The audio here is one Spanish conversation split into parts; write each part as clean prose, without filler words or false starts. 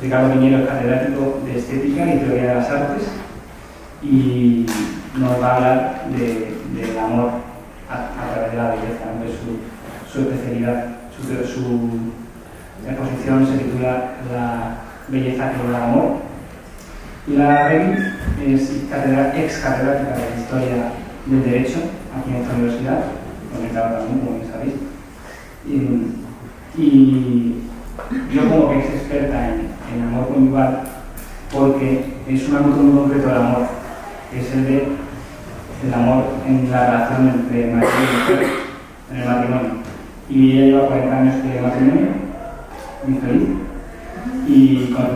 Ricardo Piñero es catedrático de Estética y Teoría de las Artes y nos va a hablar del amor a través de la belleza, ¿no? Es su especialidad. Su exposición se titula La belleza que logra amor. Y la Regui es ex catedrática de Historia del Derecho aquí en esta universidad, conectado también, como bien sabéis. Y yo como que es experta en amor conyugal porque es un ámbito muy concreto del amor, que es el amor en la relación entre marido y mujer, en el matrimonio. Y ella lleva 40 años de matrimonio, muy feliz, y con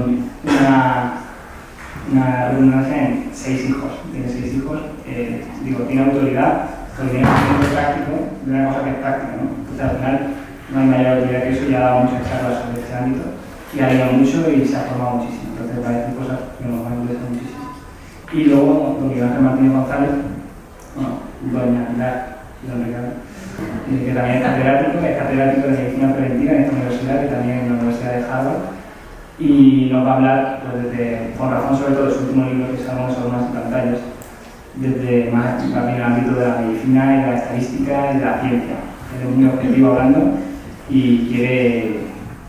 una redundancia en 6 hijos. Tiene 6 hijos, tiene autoridad, porque tiene conocimiento práctico de una cosa que es práctica, ¿no? Entonces al final no hay mayor autoridad que eso, ya ha dado muchas charlas sobre este ámbito y ha leído mucho y se ha formado muchísimo. Entonces va a decir cosas que nos van a interesar muchísimo. Y luego don Miguel Ángel Martínez González, doña Pilar y don Ricardo, que también es catedrático de Medicina Preventiva en esta universidad, que también en la Universidad de Harvard, y nos va a hablar, pues, con razón sobre todo de su último libro, que se llama Hormonas y pantallas, desde más también el ámbito de la medicina y de la estadística y de la ciencia. Es muy objetivo hablando y quiere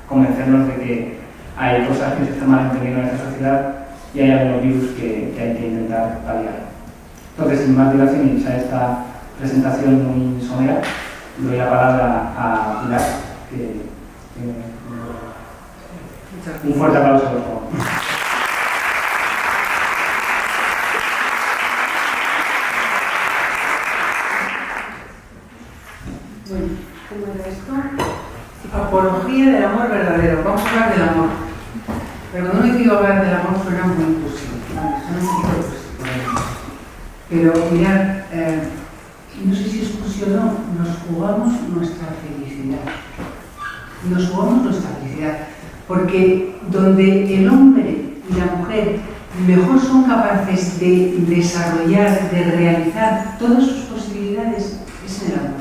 convencernos de que hay cosas que se están mal entendiendo en esta sociedad y hay algunos virus que hay que intentar paliar. Entonces, sin más dilación, y ya esta presentación muy somera, doy la palabra a Pilar. Un fuerte aplauso, por favor. Bueno, ¿cómo era esto? Apología del amor verdadero. Vamos a hablar del amor. Pero cuando uno dice hablar del amor suena muy inclusivo. Pero mirad, no sé si es curioso o no, nos jugamos nuestra felicidad. Nos jugamos nuestra felicidad. Porque donde el hombre y la mujer mejor son capaces de desarrollar, de realizar todas sus posibilidades, es en el amor.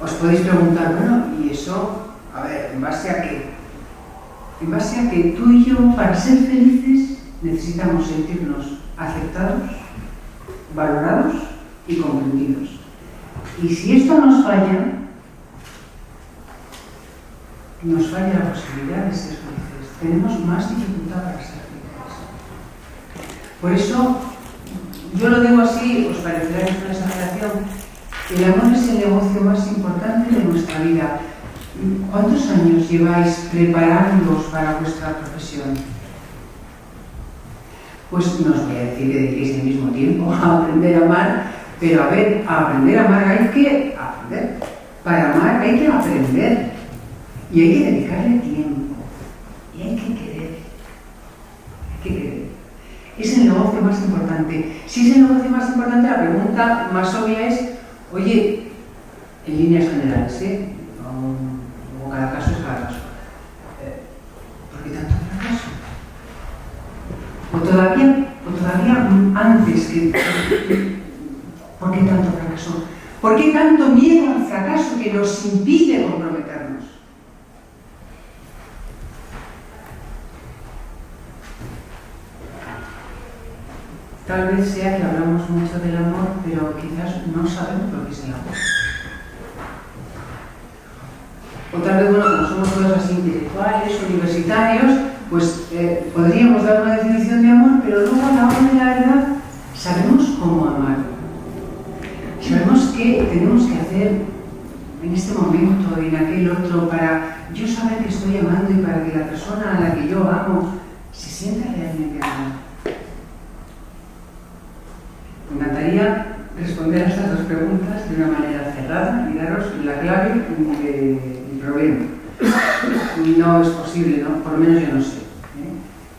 Os podéis preguntar, bueno, ¿y eso? A ver, ¿en base a qué? En base a que tú y yo, para ser felices, necesitamos sentirnos aceptados, valorados y comprendidos. Y si esto nos falla la posibilidad de ser felices. Tenemos más dificultad para ser felices. Por eso, yo lo digo así, os parecerá que es una exageración, el amor es el negocio más importante de nuestra vida. ¿Cuántos años lleváis preparándoos para vuestra profesión? Pues no os voy a decir que dediquéis el mismo tiempo a aprender a amar, pero a ver, a aprender a amar hay que aprender. Para amar hay que aprender. Y hay que dedicarle tiempo. Y hay que querer. Hay que querer. Es el negocio más importante. Si es el negocio más importante, la pregunta más obvia es, oye, en líneas generales, o cada caso es cada caso. ¿Por qué tanto fracaso? O todavía antes que... ¿Por qué tanto fracaso? ¿Por qué tanto miedo al fracaso que nos impide comprometernos? Tal vez sea que hablamos mucho del amor, pero quizás no sabemos lo que es el amor. O tal vez, bueno, como somos todos así intelectuales, universitarios, pues podríamos dar una definición de amor, pero luego a la hora de la verdad sabemos cómo amar. Sabemos qué tenemos que hacer en este momento, en aquel otro, para yo saber que estoy amando y para que la persona a la que yo amo se sienta realmente amada. Me encantaría responder a estas dos preguntas de una manera cerrada y daros la clave del problema. No es posible, ¿no? Por lo menos yo no sé.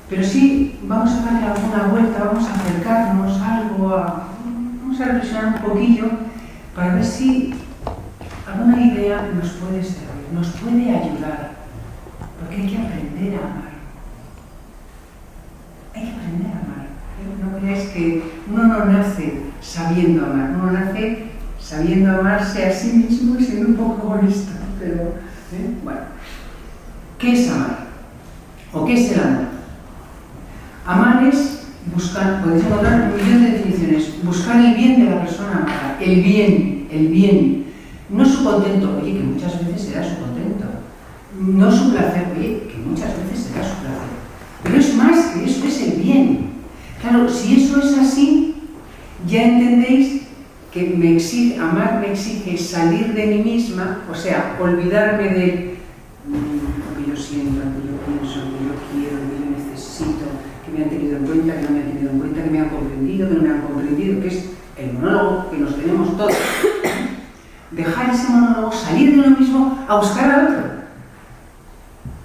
Pero sí, vamos a darle alguna vuelta, vamos a acercarnos algo, vamos a reflexionar un poquillo para ver si alguna idea nos puede servir, nos puede ayudar. Porque hay que aprender a amar. Hay que aprender a amar. No creáis que uno no nace sabiendo amar, uno nace sabiendo amarse a sí mismo y siendo un poco egoísta, pero bueno, ¿qué es amar? ¿O qué es el amor? Amar es buscar, podéis encontrar un millón de definiciones, buscar el bien de la persona amada, el bien, no su contento, oye, que muchas veces será su contento, no su placer, oye, que muchas veces será su placer, pero es más que eso, es el bien. Claro, si eso es así, ya entendéis que amar me exige salir de mí misma, o sea, olvidarme de lo que yo siento, lo que yo pienso, lo que yo quiero, lo que yo necesito, que me han tenido en cuenta, que no me han tenido en cuenta, que me han comprendido, que no me han comprendido, que es el monólogo que nos tenemos todos. Dejar ese monólogo, salir de uno mismo a buscar al otro.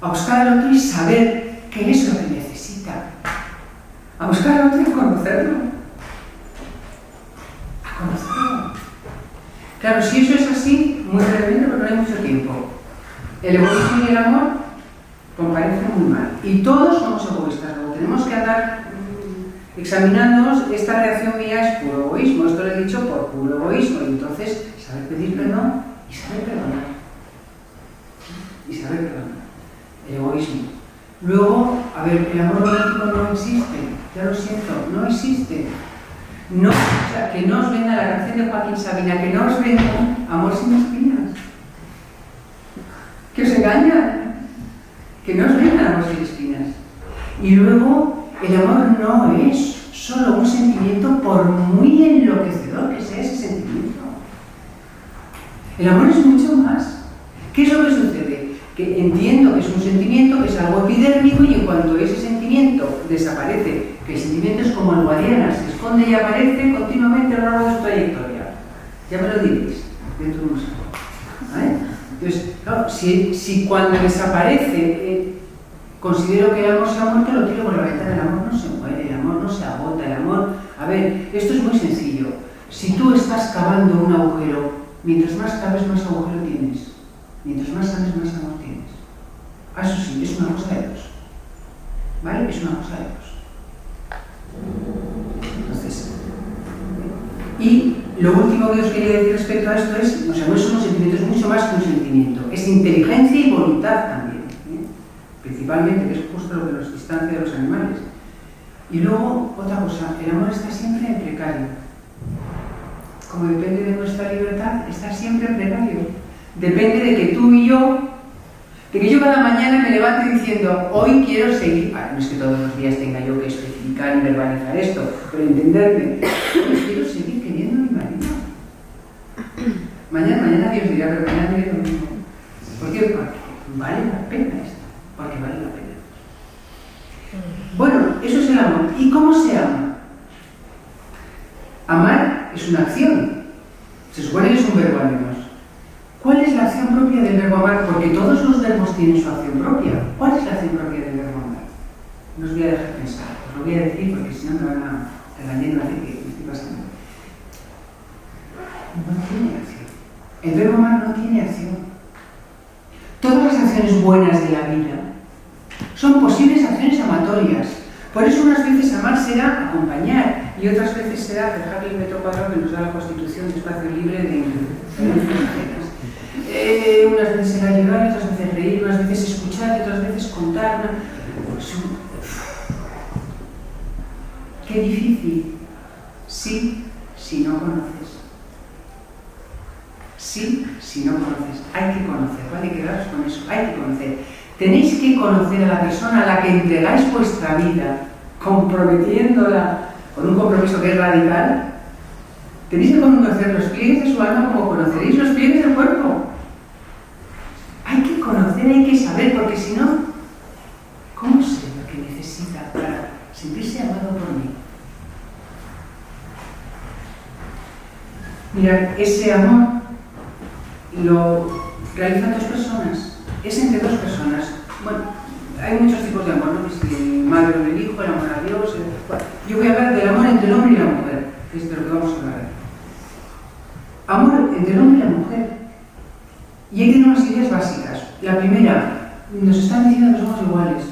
A buscar al otro y saber qué es lo que necesita. A buscar al otro y a conocerlo. A conocerlo. Claro, si eso es así, muy brevemente, porque no hay mucho tiempo. El egoísmo y el amor comparecen muy mal. Y todos somos egoístas. Luego tenemos que andar examinándonos. Esta reacción mía es puro egoísmo. Esto lo he dicho por puro egoísmo. Y entonces, saber pedir perdón y saber perdonar. Y saber perdonar. El egoísmo. Luego, a ver, el amor romántico no existe. Ya lo siento, no existe. No, o sea, que no os venga la canción de Joaquín Sabina, que no os venga amor sin espinas. Que os engañan. Que no os venga amor sin espinas. Y luego, el amor no es solo un sentimiento, por muy enloquecedor que sea ese sentimiento. El amor es mucho más. ¿Qué es lo que sucede? Que entiendo que es un sentimiento, que es algo epidérmico, y en cuanto ese sentimiento desaparece, que el sentimiento es como el Guadiana, se esconde y aparece continuamente a lo largo de su trayectoria. Ya me lo diréis dentro de unos años. ¿Vale? Entonces, claro, si cuando desaparece considero que el amor se ha muerto, lo tiro por la ventana. El amor no se muere, el amor no se agota, el amor... A ver, esto es muy sencillo. Si tú estás cavando un agujero, mientras más caves, más agujero tienes. Mientras más sabes, más amor tienes. Eso sí, es una cosa de dos. ¿Vale? Es una cosa de dos. Entonces, y lo último que os quería decir respecto a esto es, o sea, no es un sentimiento, es mucho más que un sentimiento. Es inteligencia y voluntad también. Principalmente, que es justo lo que nos distancia de los animales. Y luego, otra cosa, el amor está siempre en precario. Como depende de nuestra libertad, está siempre en precario. Depende de que tú y yo, de que yo cada mañana me levante diciendo, hoy quiero seguir, no es que todos los días tenga yo que especificar y verbalizar esto, pero entenderme, hoy quiero seguir queriendo a mi marido. Mañana Dios dirá, pero mañana diré lo mismo. ¿Por qué? Porque vale la pena esto, porque vale la pena. Bueno, eso es el amor. ¿Y cómo se ama? Amar es una acción. Se supone que es un verbo al menos. ¿Cuál es la acción propia del verbo amar? Porque todos los verbos tienen su acción propia. ¿Cuál es la acción propia del verbo amar? No os voy a dejar pensar. Os lo voy a decir porque si no me van a regañar y van a decir que me estoy pasando. No tiene acción. El verbo amar no tiene acción. Todas las acciones buenas de la vida son posibles acciones amatorias. Por eso unas veces amar será acompañar y otras veces será dejarle el metro cuadrado que nos da la Constitución de espacio libre de unas veces será llorar, otras veces reír, unas veces escuchar, otras veces contar. Qué difícil. Sí, si no conoces. Sí, si no conoces. Hay que conocer, ¿vale? Quedaros con eso. Hay que conocer. Tenéis que conocer a la persona a la que entregáis vuestra vida, comprometiéndola con un compromiso que es radical. Tenéis que conocer los pliegues de su alma como conoceréis los pliegues del cuerpo. Hay que conocer, hay que saber, porque si no, ¿cómo sé lo que necesita para sentirse amado por mí? Mirad, ese amor lo realizan dos personas. Es entre dos personas. Bueno, hay muchos tipos de amor, ¿no? Es el madre del hijo, el amor a Dios. Yo voy a hablar del amor entre el hombre y la mujer, que es de lo que vamos a hablar. Amor entre el hombre y la mujer. Y hay que tener unas ideas básicas. La primera, nos están diciendo que somos iguales.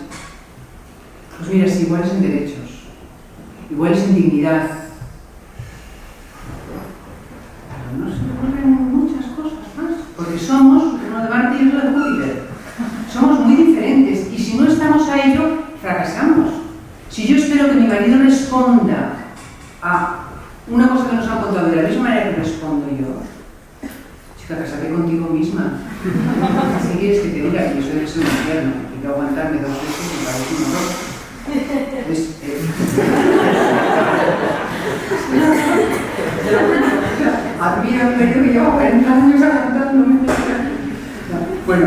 Pues mira, sí, iguales en derechos, iguales en dignidad. Pero no se me ocurren muchas cosas más, porque somos uno de Marte y otro de Júpiter. Somos muy diferentes y si no estamos a ello, fracasamos. Si yo espero que mi marido responda a una cosa que nos han contado de la misma manera que respondo yo, chica, casate contigo misma. Si quieres que te diga que yo soy de ese infierno, y que aguantarme 2 veces me parece un horror. Entonces, admírame que llevo 40 años aguantándome. Bueno,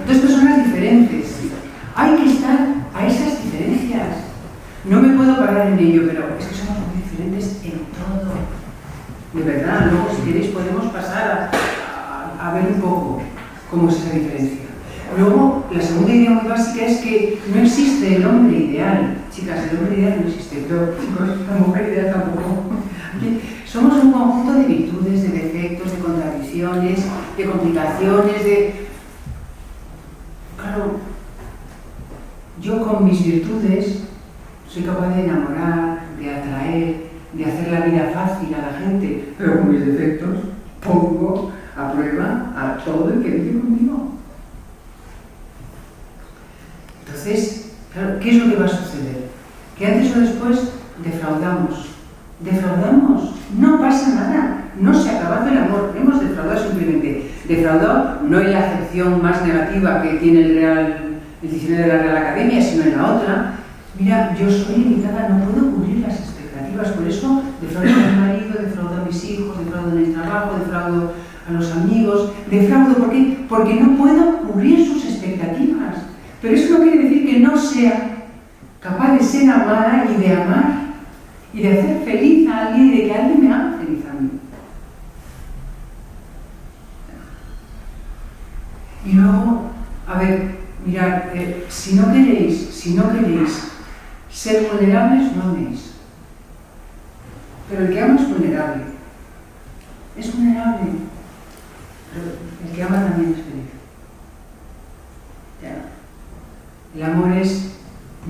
2 personas diferentes. Hay que estar a esas diferencias. No me puedo parar en ello, pero es que somos muy diferentes en todo. De verdad, luego si queréis podemos pasar a ver un poco cómo es esa diferencia. Luego, la segunda idea muy básica es que no existe el hombre ideal. Chicas, el hombre ideal no existe, pero chicos, la mujer ideal tampoco. Somos un conjunto de virtudes, de defectos, de contradicciones, de complicaciones, de... Claro, yo con mis virtudes soy capaz de enamorar, de atraer, de hacer la vida fácil a la gente, pero con mis defectos pongo a prueba a todo el que vive conmigo. Entonces, claro, ¿qué es lo que va a suceder? Que antes o después defraudamos. Defraudamos, no pasa nada, no se ha acabado el amor, hemos defraudado simplemente. Defraudado no en la acepción más negativa que tiene el diccionario de la Real Academia, sino en la otra. Mira, yo soy limitada, no puedo cubrir las expectativas, por eso defraudo a mi marido, defraudo a mis hijos, defraudo en el trabajo, defraudo a los amigos, defraudo, ¿por qué? Porque no puedo cubrir sus expectativas. Pero eso no quiere decir que no sea capaz de ser amada y de amar y de hacer feliz a alguien y de que alguien me haga feliz a mí. Y luego, a ver, mirad, si no queréis ser vulnerables, no améis. Pero el que ama es vulnerable. Es vulnerable. Pero el que ama también es feliz. Ya. El amor es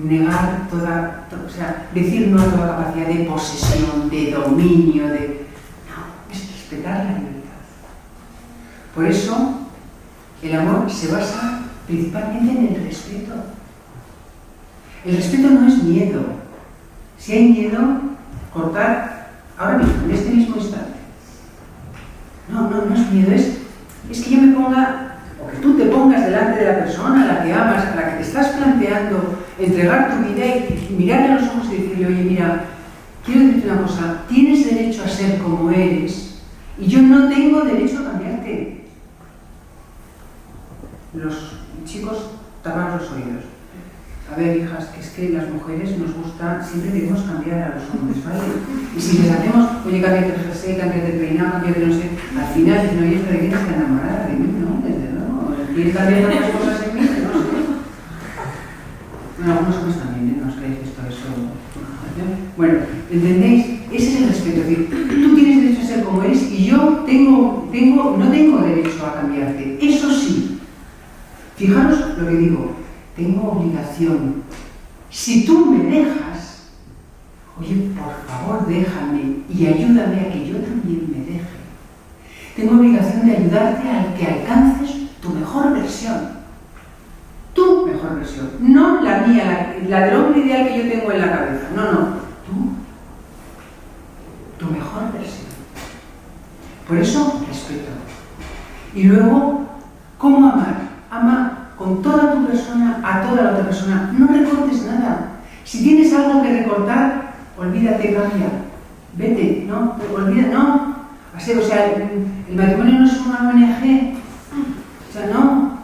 negar o sea, decir no a toda capacidad de posesión, de dominio, no, es respetar la libertad. Por eso, el amor se basa principalmente en el respeto. El respeto no es miedo. Si hay miedo, cortar ahora mismo, en este mismo instante. No es miedo, es que yo me ponga, o que tú te pongas delante de la persona a la que amas, a la que te estás planteando entregar tu vida y mirarle a los ojos y decirle, oye, mira, quiero decirte una cosa, tienes derecho a ser como eres y yo no tengo derecho a cambiarte. Los chicos tapan los oídos. A ver, hijas, que es que las mujeres nos gusta, siempre queremos cambiar a los hombres, ¿vale? Y si les hacemos, oye, cámbiate de jersey, cámbiate de peinado, cámbiate de no sé, al final dicen, oye, ¿de quién está enamorada? De mí, no, desde luego. Quiere cambiar otras cosas en mí, que no sé. Bueno, algunos hombres también, ¿eh? No os creéis que esto es solo... Bueno, ¿entendéis? Ese es el respeto, es decir, tú tienes derecho a ser como eres y yo no tengo derecho a cambiarte. Eso sí, fijaros lo que digo, tengo obligación. Si tú me dejas, oye, por favor déjame y ayúdame a que yo también me deje. Tengo obligación de ayudarte a que alcances tu mejor versión. Tu mejor versión, no la mía, la del hombre ideal que yo tengo en la cabeza. No, tu mejor versión. Por eso, respeto. Y luego, ¿cómo amar? Ama con toda tu persona a toda la otra persona. No recortes nada. Si tienes algo que recortar, olvídate, cambia. Vete, no, no. O sea, el matrimonio no es una ONG. O sea, no.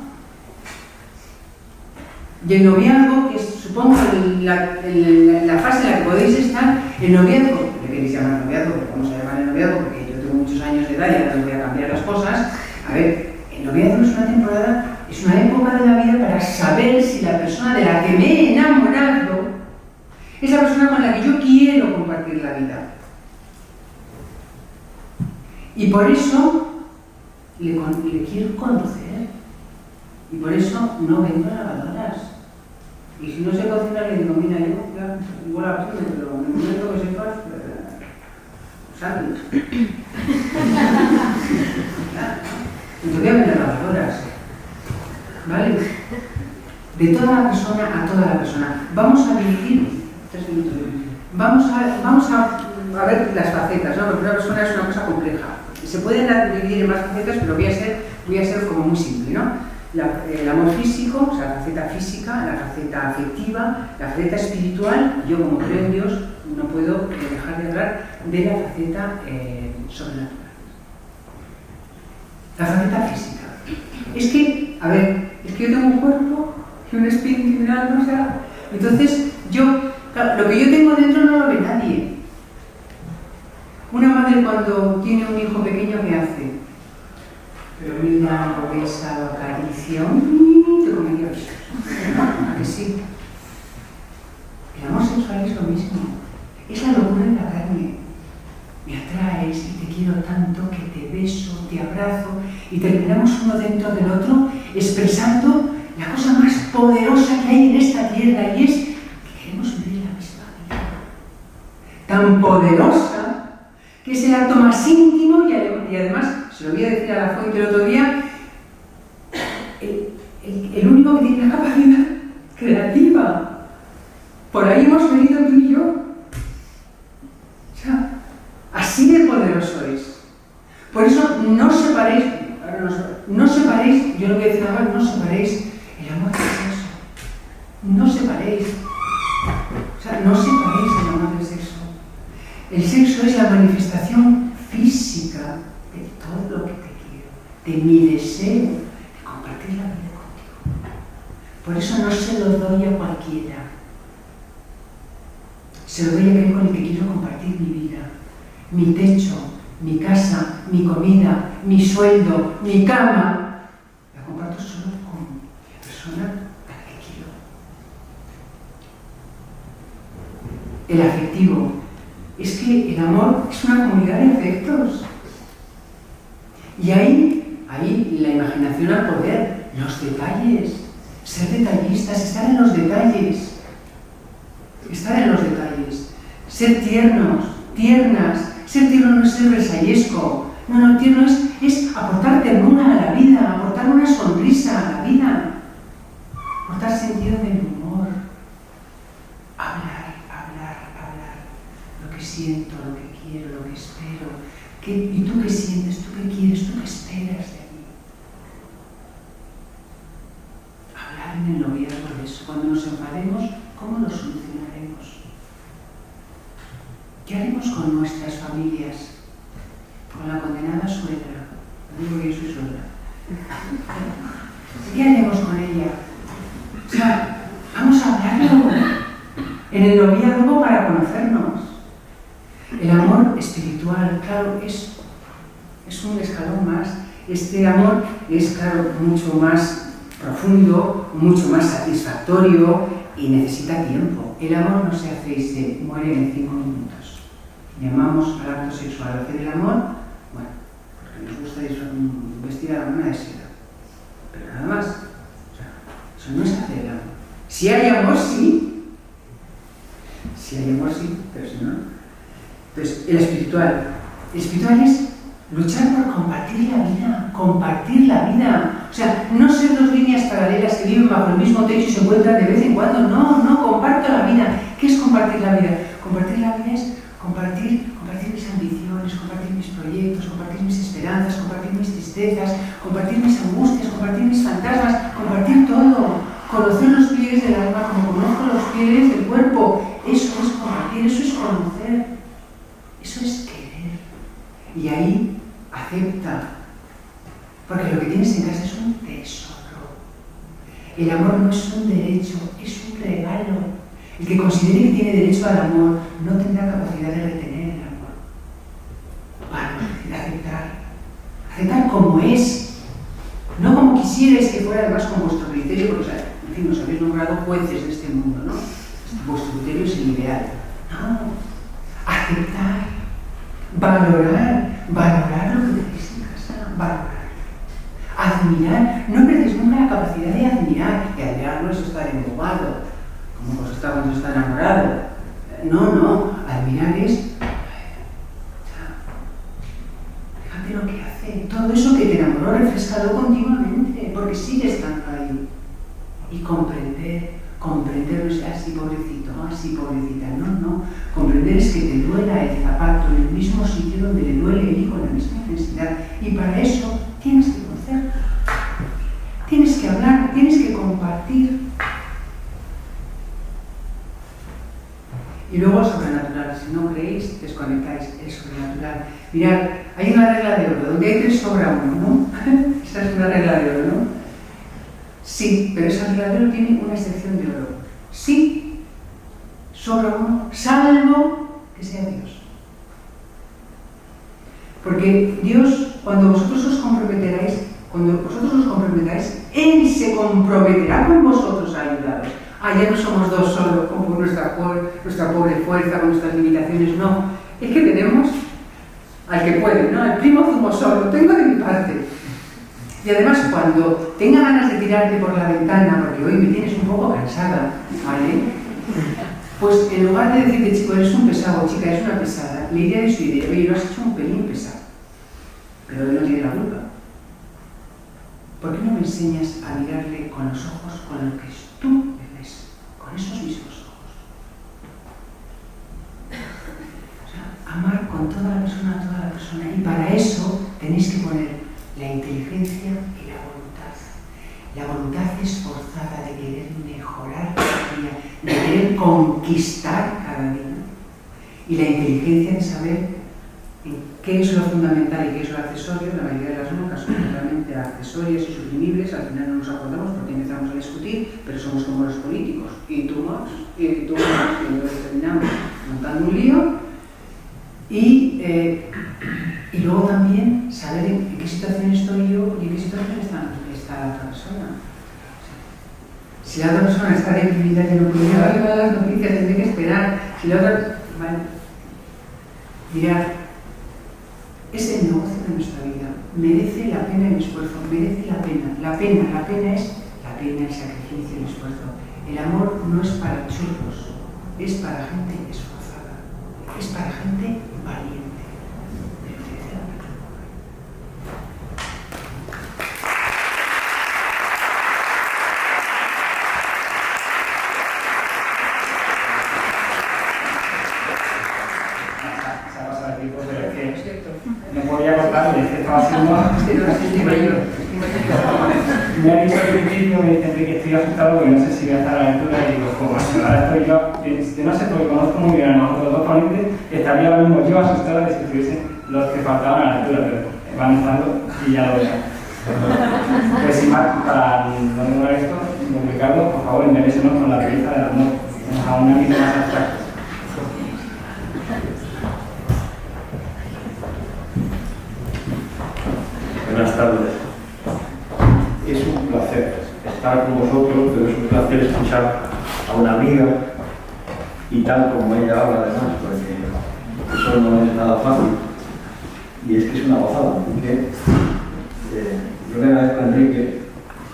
Y el noviazgo, que supongo la fase en la que podéis estar, el noviazgo, le queréis llamar noviazgo, pero vamos a llamar el noviazgo porque yo tengo muchos años de edad y ahora les voy a cambiar las cosas. A ver, el noviazgo es una temporada, es una época de la vida para saber si la persona de la que me he enamorado es la persona con la que yo quiero compartir la vida. Y por eso le quiero conocer. Y por eso no vendo lavadoras. Y si no sé cocinar, le digo, mira, yo ya, igual a veces, pero en el momento que sepas, ¿sabes? Entonces voy a vender lavadoras. ¿Vale? de toda la persona a toda la persona. Vamos a dividir, 3 minutos, vamos a ver las facetas, ¿no? Porque una persona es una cosa compleja. Se pueden dividir en más facetas, pero voy a ser como muy simple, ¿no? El amor físico, o sea, la faceta física, la faceta afectiva, la faceta espiritual. Yo, como creo en Dios, no puedo dejar de hablar de la faceta sobrenatural. La faceta física. Es que, a ver, es que yo tengo un cuerpo y un espíritu y un alma, o sea, entonces claro, lo que yo tengo dentro no lo ve nadie. Una madre cuando tiene un hijo pequeño, ¿qué hace? Pero mira, lo besa, lo acaricia, te comería besos. ¿A que sí? El amor sexual es lo mismo. Es la locura de la carne. Me atraes y te quiero tanto que te beso, te abrazo y terminamos uno dentro del otro expresando la cosa más poderosa que hay en esta tierra, y es que queremos vivir la misma vida. Tan poderosa que es el acto más íntimo y además, se lo voy a decir a la fuente el otro día, el único que tiene la capacidad creativa. Por ahí hemos venido tú y yo. O sea, así de poderoso es. Por eso no separéis, yo lo voy a decir ahora, no separéis el amor del sexo. No separéis. O sea, no separéis el amor del sexo. El sexo es la manifestación física de todo lo que te quiero, de mi deseo de compartir la vida contigo. Por eso no se lo doy a cualquiera. Se lo doy a aquel con el que quiero compartir mi vida, mi techo, mi casa, mi comida, mi sueldo, mi cama. La comparto solo con la persona a la que quiero. El afectivo. Es que el amor es una comunidad de afectos. Y ahí la imaginación al poder, los detalles, ser detallistas, estar en los detalles. Estar en los detalles. Ser tiernos, tiernas. Ser tierno no es ser versallesco. No, tierno es aportar ternura a la vida, aportar una sonrisa a la vida, aportar sentido del humor. Hablar. Lo que siento, lo que quiero, lo que espero. ¿Y tú qué sientes? ¿Tú qué quieres? ¿Tú qué esperas de mí? Hablar en el noviazgo de eso. Cuando nos enfademos, ¿cómo lo solucionaremos? ¿Qué haremos con nuestras familias? Con la condenada suegra. No digo que yo soy suegra. ¿Qué haremos con ella? O sea, vamos a hablarlo en el noviazgo para conocernos. El amor espiritual, claro, es un escalón más. Este amor es, claro, mucho más profundo, mucho más satisfactorio y necesita tiempo. El amor no se hace y se muere en 5 minutos. Llamamos al acto sexual hacer el amor, bueno, porque nos gusta vestir a la mona de seda. Pero nada más. O sea, eso no es hacer el amor. Si hay amor, sí. Si hay amor, sí, pero si no. Entonces, el espiritual es luchar por compartir la vida, o sea, no ser 2 líneas paralelas que viven bajo el mismo techo y se encuentran de vez en cuando, no, comparto la vida. ¿Qué es compartir la vida? Compartir la vida es compartir mis ambiciones, compartir mis proyectos, compartir mis esperanzas, compartir mis tristezas, compartir mis angustias, compartir mis fantasmas, compartir todo, conocer los pliegues del alma como conozco los pliegues del cuerpo. Eso es compartir, eso es conocer. Eso es querer. Y ahí acepta. Porque lo que tienes en casa es un tesoro. El amor no es un derecho, es un regalo. El que considere que tiene derecho al amor no tendrá capacidad de retener el amor. Para aceptar. Aceptar como es. No como quisierais que fuera, además con vuestro criterio, porque, en fin, os habéis nombrado jueces de este mundo, ¿no? Vuestro criterio es el ideal. No. Aceptar, valorar lo que tenéis en casa, valorar, admirar, no perdéis nunca la capacidad de admirar, y admirar no es estar embobado, como pues está cuando está enamorado, no, admirar es, fíjate lo que hace, todo eso que te enamoró, refrescalo continuamente, porque sigue estando ahí, y comprender. sí, pobrecito, ah, sí, pobrecita. No, no. Comprender es que te duela el zapato en el mismo sitio donde le duele el hijo, en la misma intensidad. Y para eso tienes que conocer, tienes que hablar, tienes que compartir. Y luego sobrenatural. Si no creéis, desconectáis. Es sobrenatural. Mirad, hay una regla de oro. Donde hay 3 sobra 1, ¿no? Esa es una regla de oro, ¿no? Sí, pero esa regla de oro tiene una excepción de oro. Sí, sobra 1, salvo que sea Dios. Porque Dios, cuando vosotros os comprometeráis, Él se comprometerá con vosotros a ayudaros. Ya no somos 2 solo, como nuestra pobre fuerza, con nuestras limitaciones, no. Es que tenemos al que puede, ¿no? El primo zumo solo, tengo de mi parte. Y además, cuando tenga ganas de tirarte por la ventana, porque hoy me tienes un poco cansada, ¿vale? Pues en lugar de decirte, chico, eres un pesado, chica, eres una pesada, le diré de su idea, oye, lo has hecho un pelín pesado. Pero él no tiene la culpa. ¿Por qué no me enseñas a mirarle con los ojos con los que tú me ves? Con esos mismos ojos. O sea, amar con toda la persona a toda la persona. Y para eso tenéis que poner la inteligencia y la voluntad. La voluntad esforzada de querer mejorar cada día, de querer conquistar cada día. Y la inteligencia de saber qué es lo fundamental y qué es lo accesorio. La mayoría de las monjas son realmente accesorias y suprimibles. Al final no nos acordamos porque empezamos a discutir, pero somos como los políticos. Y tú más, y tú más, y luego terminamos montando un lío. Y luego también saber en qué situación estoy yo y en qué situación está la otra persona. Si la otra persona está deprimida, que no puede llevar las noticias, tendré que esperar. Si la otra... Vale. Mirad, es el negocio de nuestra vida. Merece la pena el esfuerzo, merece la pena. La pena es la pena, el sacrificio, el esfuerzo. El amor no es para churros, es para gente esforzada, es para gente valiente. No podía contar, es que estaba haciendo... Me ha dicho al principio, me dice que estoy asustado porque no sé si voy a estar a la altura y digo, ¿cómo? Ahora estoy yo no sé, porque conozco muy bien a nosotros 2 ponentes, estaría ahora mismo yo asustado de si estuviesen los que faltaban a la altura, pero van estando y ya lo veo. Pues sin más, para no demorar esto, Ricardo, por favor, enderésenos con la belleza del amor a un ámbito más abstracto. Buenas tardes. Es un placer estar con vosotros, pero es un placer escuchar a una amiga y tal como ella habla además, porque eso no es nada fácil. Y es que es una gozada, porque yo le agradezco a Enrique,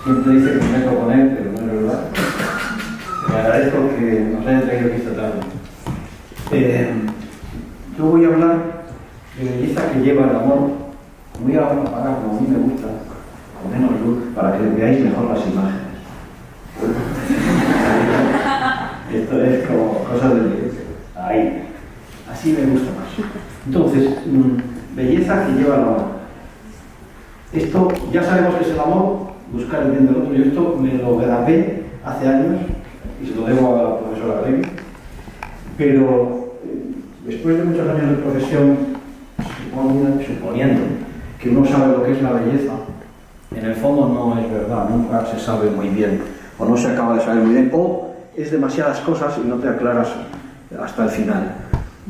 siempre dice que me meto con él, pero no es verdad. Le agradezco que nos haya traído aquí esta tarde. Yo voy a hablar de belleza que lleva el amor. Voy a apagar como a mí me gusta, con menos luz, para que veáis mejor las imágenes. Esto es como cosas de ahí. Así me gusta más. Entonces, belleza que lleva el amor. Esto, ya sabemos que es el amor, buscar el bien del otro. Yo esto me lo grabé hace años y se lo debo a la profesora Levi. Pero después de muchos años de profesión, suponiendo que uno sabe lo que es la belleza, en el fondo no es verdad, nunca se sabe muy bien, o no se acaba de saber muy bien, o es demasiadas cosas y no te aclaras hasta el final.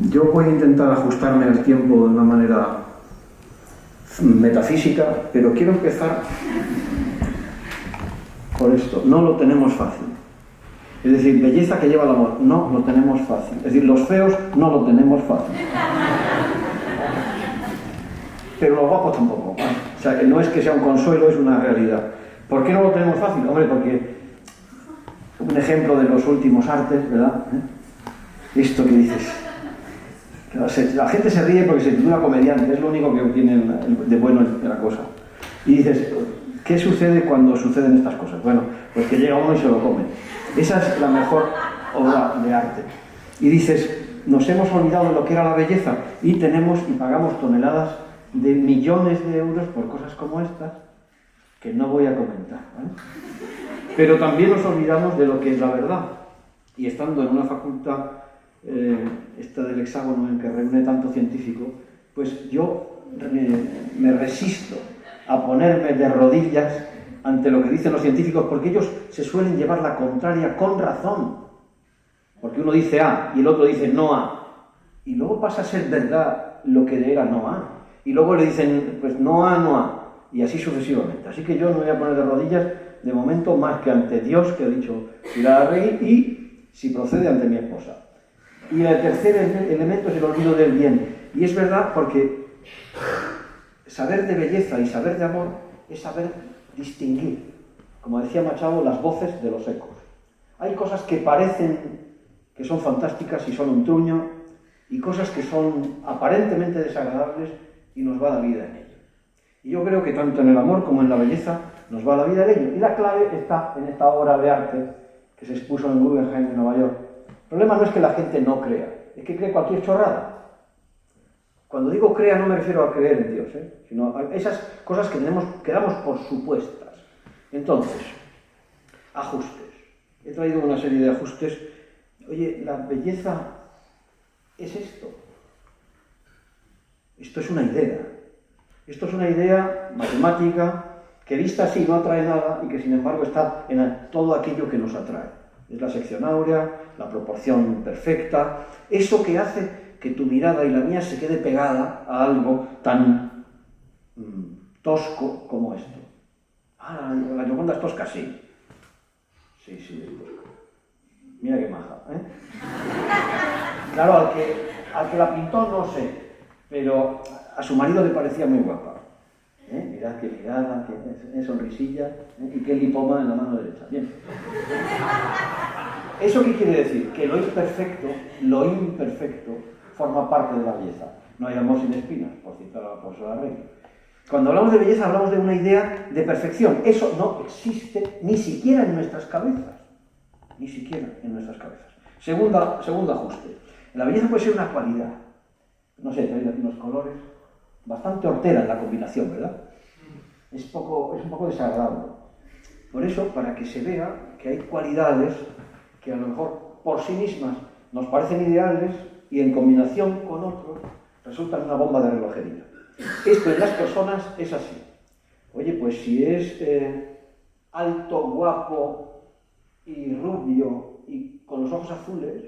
Yo voy a intentar ajustarme al tiempo de una manera metafísica, pero quiero empezar por esto. No lo tenemos fácil. Es decir, belleza que lleva el amor, no lo tenemos fácil. Es decir, los feos no lo tenemos fácil. Pero los guapos tampoco. O sea, que no es que sea un consuelo, es una realidad. ¿Por qué no lo tenemos fácil? Hombre, porque un ejemplo de los últimos artes, ¿verdad? Esto que dices. La gente se ríe porque se titula comediante, es lo único que tiene de bueno de la cosa. Y dices, ¿qué sucede cuando suceden estas cosas? Bueno, pues que llega uno y se lo come. Esa es la mejor obra de arte. Y dices, nos hemos olvidado de lo que era la belleza y pagamos toneladas de millones de euros por cosas como estas, que no voy a comentar, ¿vale? Pero también nos olvidamos de lo que es la verdad. Y estando en una facultad, esta del Hexágono, en que reúne tanto científico, pues yo me resisto a ponerme de rodillas ante lo que dicen los científicos, porque ellos se suelen llevar la contraria con razón. Porque uno dice A y el otro dice no A. Y luego pasa a ser verdad lo que era no A. Y luego le dicen, pues no A, no A. Y así sucesivamente. Así que yo no me voy a poner de rodillas de momento más que ante Dios, que ha dicho Pilar Rey, y si procede ante mi esposa. Y el tercer elemento es el olvido del bien. Y es verdad porque saber de belleza y saber de amor es saber distinguir, como decía Machado, las voces de los ecos. Hay cosas que parecen que son fantásticas y son un truño, y cosas que son aparentemente desagradables y nos va la vida en ello. Y yo creo que tanto en el amor como en la belleza nos va la vida en ello. Y la clave está en esta obra de arte que se expuso en Guggenheim, en Nueva York. El problema no es que la gente no crea, es que cree cualquier chorrada. Cuando digo crea no me refiero a creer en Dios, sino a esas cosas que damos por supuestas. Entonces, ajustes. He traído una serie de ajustes. Oye, la belleza es esto. Esto es una idea. Esto es una idea matemática que vista así no atrae nada y que sin embargo está en todo aquello que nos atrae. Es la sección áurea, la proporción perfecta, eso que hace que tu mirada y la mía se quede pegada a algo tan tosco como esto. Ah, la Gioconda es tosca, sí. Sí, es tosca. Mira qué maja, ¿eh? Claro, al que la pintó no sé, pero a su marido le parecía muy guapa. Mirad qué mirada, qué sonrisilla, y qué lipoma en la mano derecha. Bien. ¿Eso qué quiere decir? Que lo imperfecto, forma parte de la belleza. No hay amor sin espinas, por citar a la profesora Rey. Cuando hablamos de belleza hablamos de una idea de perfección. Eso no existe ni siquiera en nuestras cabezas. Ni siquiera en nuestras cabezas. Segundo ajuste. La belleza puede ser una cualidad. No sé, tenéis aquí unos colores bastante hortera en la combinación, ¿verdad? Es un poco desagradable. Por eso, para que se vea que hay cualidades que a lo mejor por sí mismas nos parecen ideales y en combinación con otros resultan una bomba de relojería. Esto en las personas es así. Oye, pues si es alto, guapo y rubio y con los ojos azules,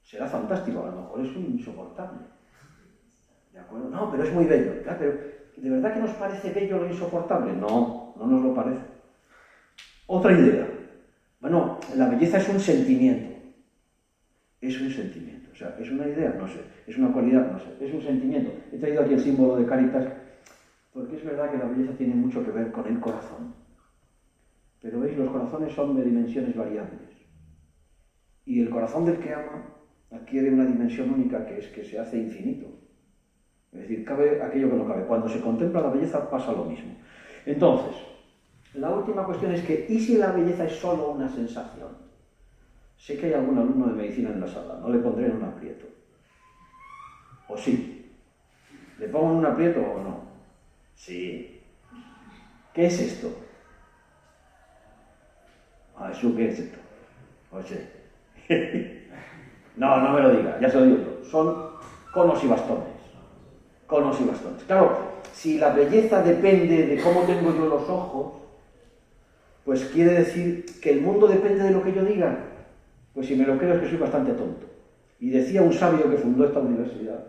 será fantástico, a lo mejor es un insoportable. ¿De acuerdo? No, pero es muy bello. ¿Verdad? Pero ¿de verdad que nos parece bello lo insoportable? No, no nos lo parece. Otra idea. Bueno, la belleza es un sentimiento. Es un sentimiento. O sea, ¿es una idea? No sé. ¿Es una cualidad? No sé. Es un sentimiento. He traído aquí el símbolo de Cáritas porque es verdad que la belleza tiene mucho que ver con el corazón. Pero veis, los corazones son de dimensiones variables. Y el corazón del que ama adquiere una dimensión única que es que se hace infinito. Es decir, cabe aquello que no cabe. Cuando se contempla la belleza pasa lo mismo. Entonces, la última cuestión es que, ¿y si la belleza es solo una sensación? Sé que hay algún alumno de medicina en la sala, no le pondré en un aprieto. ¿O sí? ¿Le pongo en un aprieto o no? Sí. ¿Qué es esto? ¿Eso qué es esto? Oye. No me lo diga, ya se lo digo yo. Son conos y bastones. Conos y bastones. Claro, si la belleza depende de cómo tengo yo los ojos, pues quiere decir que el mundo depende de lo que yo diga. Pues si me lo creo es que soy bastante tonto. Y decía un sabio que fundó esta universidad,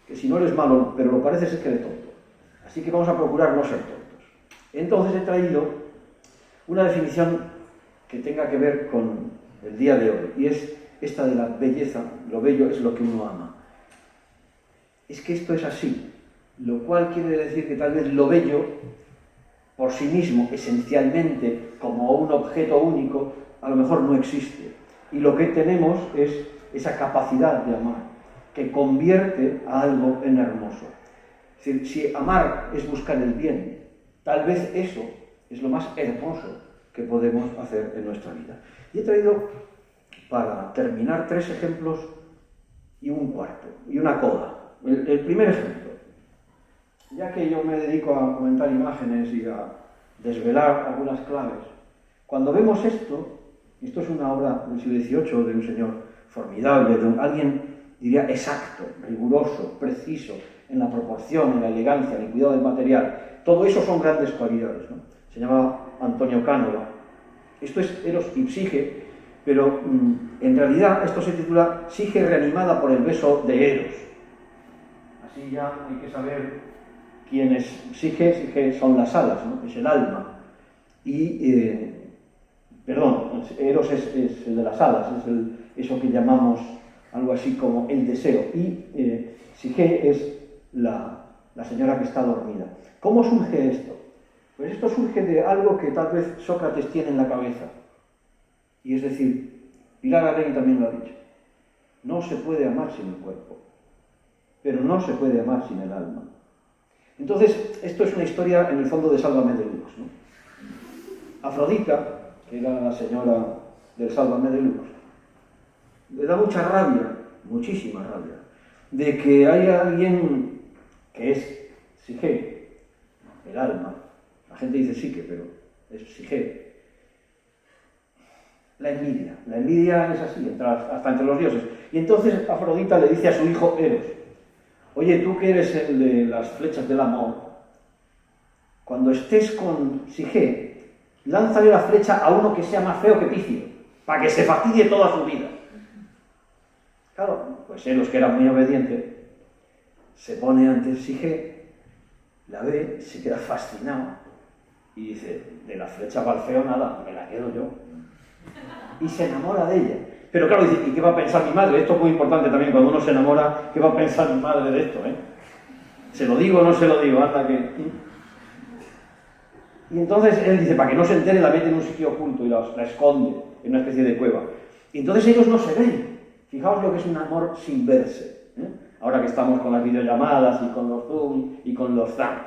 que si no eres malo, pero lo pareces, es que eres tonto. Así que vamos a procurar no ser tontos. Entonces he traído una definición que tenga que ver con el día de hoy, y es esta de la belleza. Lo bello es lo que uno ama. Es que esto es así, lo cual quiere decir que tal vez lo bello, por sí mismo, esencialmente, como un objeto único, a lo mejor no existe. Y lo que tenemos es esa capacidad de amar, que convierte a algo en hermoso. Es decir, si amar es buscar el bien, tal vez eso es lo más hermoso que podemos hacer en nuestra vida. Y he traído para terminar 3 ejemplos y un cuarto, y una coda. El primer ejemplo, ya que yo me dedico a comentar imágenes y a desvelar algunas claves, cuando vemos esto es una obra del siglo XVIII de un señor formidable, de alguien, diría, exacto, riguroso, preciso, en la proporción, en la elegancia, en el cuidado del material. Todo eso son grandes cualidades, ¿no? Se llama Antonio Cánova. Esto es Eros y Psique, pero en realidad esto se titula Psique reanimada por el beso de Eros. Así ya hay que saber quién es Psique. Psique son las alas, ¿no? Es el alma. Y, perdón, Eros es el de las alas, es eso que llamamos algo así como el deseo. Y Psique es la señora que está dormida. ¿Cómo surge esto? Pues esto surge de algo que tal vez Sócrates tiene en la cabeza. Y es decir, Pilar Alegui también lo ha dicho. No se puede amar sin el cuerpo, pero no se puede amar sin el alma. Entonces, esto es una historia en el fondo de Sálvame de Lux, ¿no? Afrodita, que era la señora del Sálvame de Lux, le da mucha rabia, muchísima rabia, de que haya alguien que es Psique, el alma. La gente dice Psique, pero es Psique. La envidia es así, hasta entre los dioses. Y entonces Afrodita le dice a su hijo Eros: oye, tú que eres el de las flechas del amor, cuando estés con Psique, lánzale la flecha a uno que sea más feo que Picio, para que se fastidie toda su vida. Claro, pues Eros, que era muy obediente, se pone ante Psique, la ve, se queda fascinado y dice: de la flecha para el feo nada, me la quedo yo. Y se enamora de ella. Pero claro, dice: ¿y qué va a pensar mi madre? Esto es muy importante también, cuando uno se enamora, ¿qué va a pensar mi madre de esto? ¿Se lo digo o no se lo digo? Hasta que... Y entonces él dice, para que no se entere, la mete en un sitio oculto y la esconde en una especie de cueva. Y entonces ellos no se ven. Fijaos lo que es un amor sin verse. Ahora que estamos con las videollamadas y con los Zoom y con los Zam.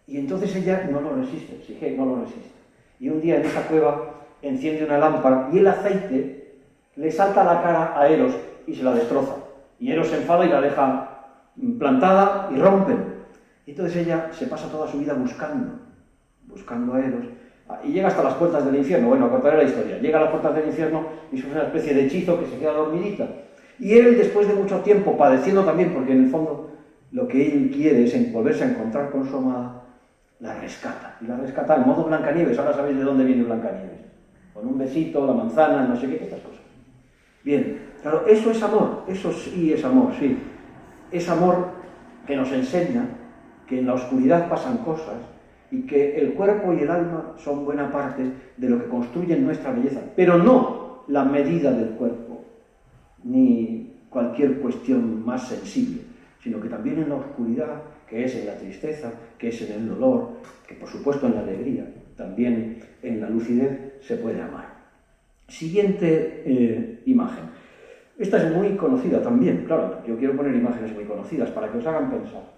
Y entonces ella no lo resiste, Psique no lo resiste. Y un día en esa cueva enciende una lámpara y el aceite le salta a la cara a Eros y se la destroza. Y Eros se enfada y la deja plantada y rompen. Y entonces ella se pasa toda su vida buscando a Eros, y llega hasta las puertas del infierno. Bueno, cortaré la historia. Llega a las puertas del infierno y sufre una especie de hechizo que se queda dormidita. Y él, después de mucho tiempo, padeciendo también, porque en el fondo lo que él quiere es volverse a encontrar con su amada, la rescata. Y la rescata en modo Blancanieves. Ahora sabéis de dónde viene Blancanieves. Con un besito, la manzana, no sé qué, estas cosas. Bien, claro, eso es amor. Eso sí es amor, sí. Es amor que nos enseña que en la oscuridad pasan cosas y que el cuerpo y el alma son buena parte de lo que construyen nuestra belleza, pero no la medida del cuerpo, ni cualquier cuestión más sensible, sino que también en la oscuridad, que es en la tristeza, que es en el dolor, que por supuesto en la alegría, también en la lucidez se puede amar. Siguiente imagen. Esta es muy conocida también, claro, yo quiero poner imágenes muy conocidas para que os hagan pensar.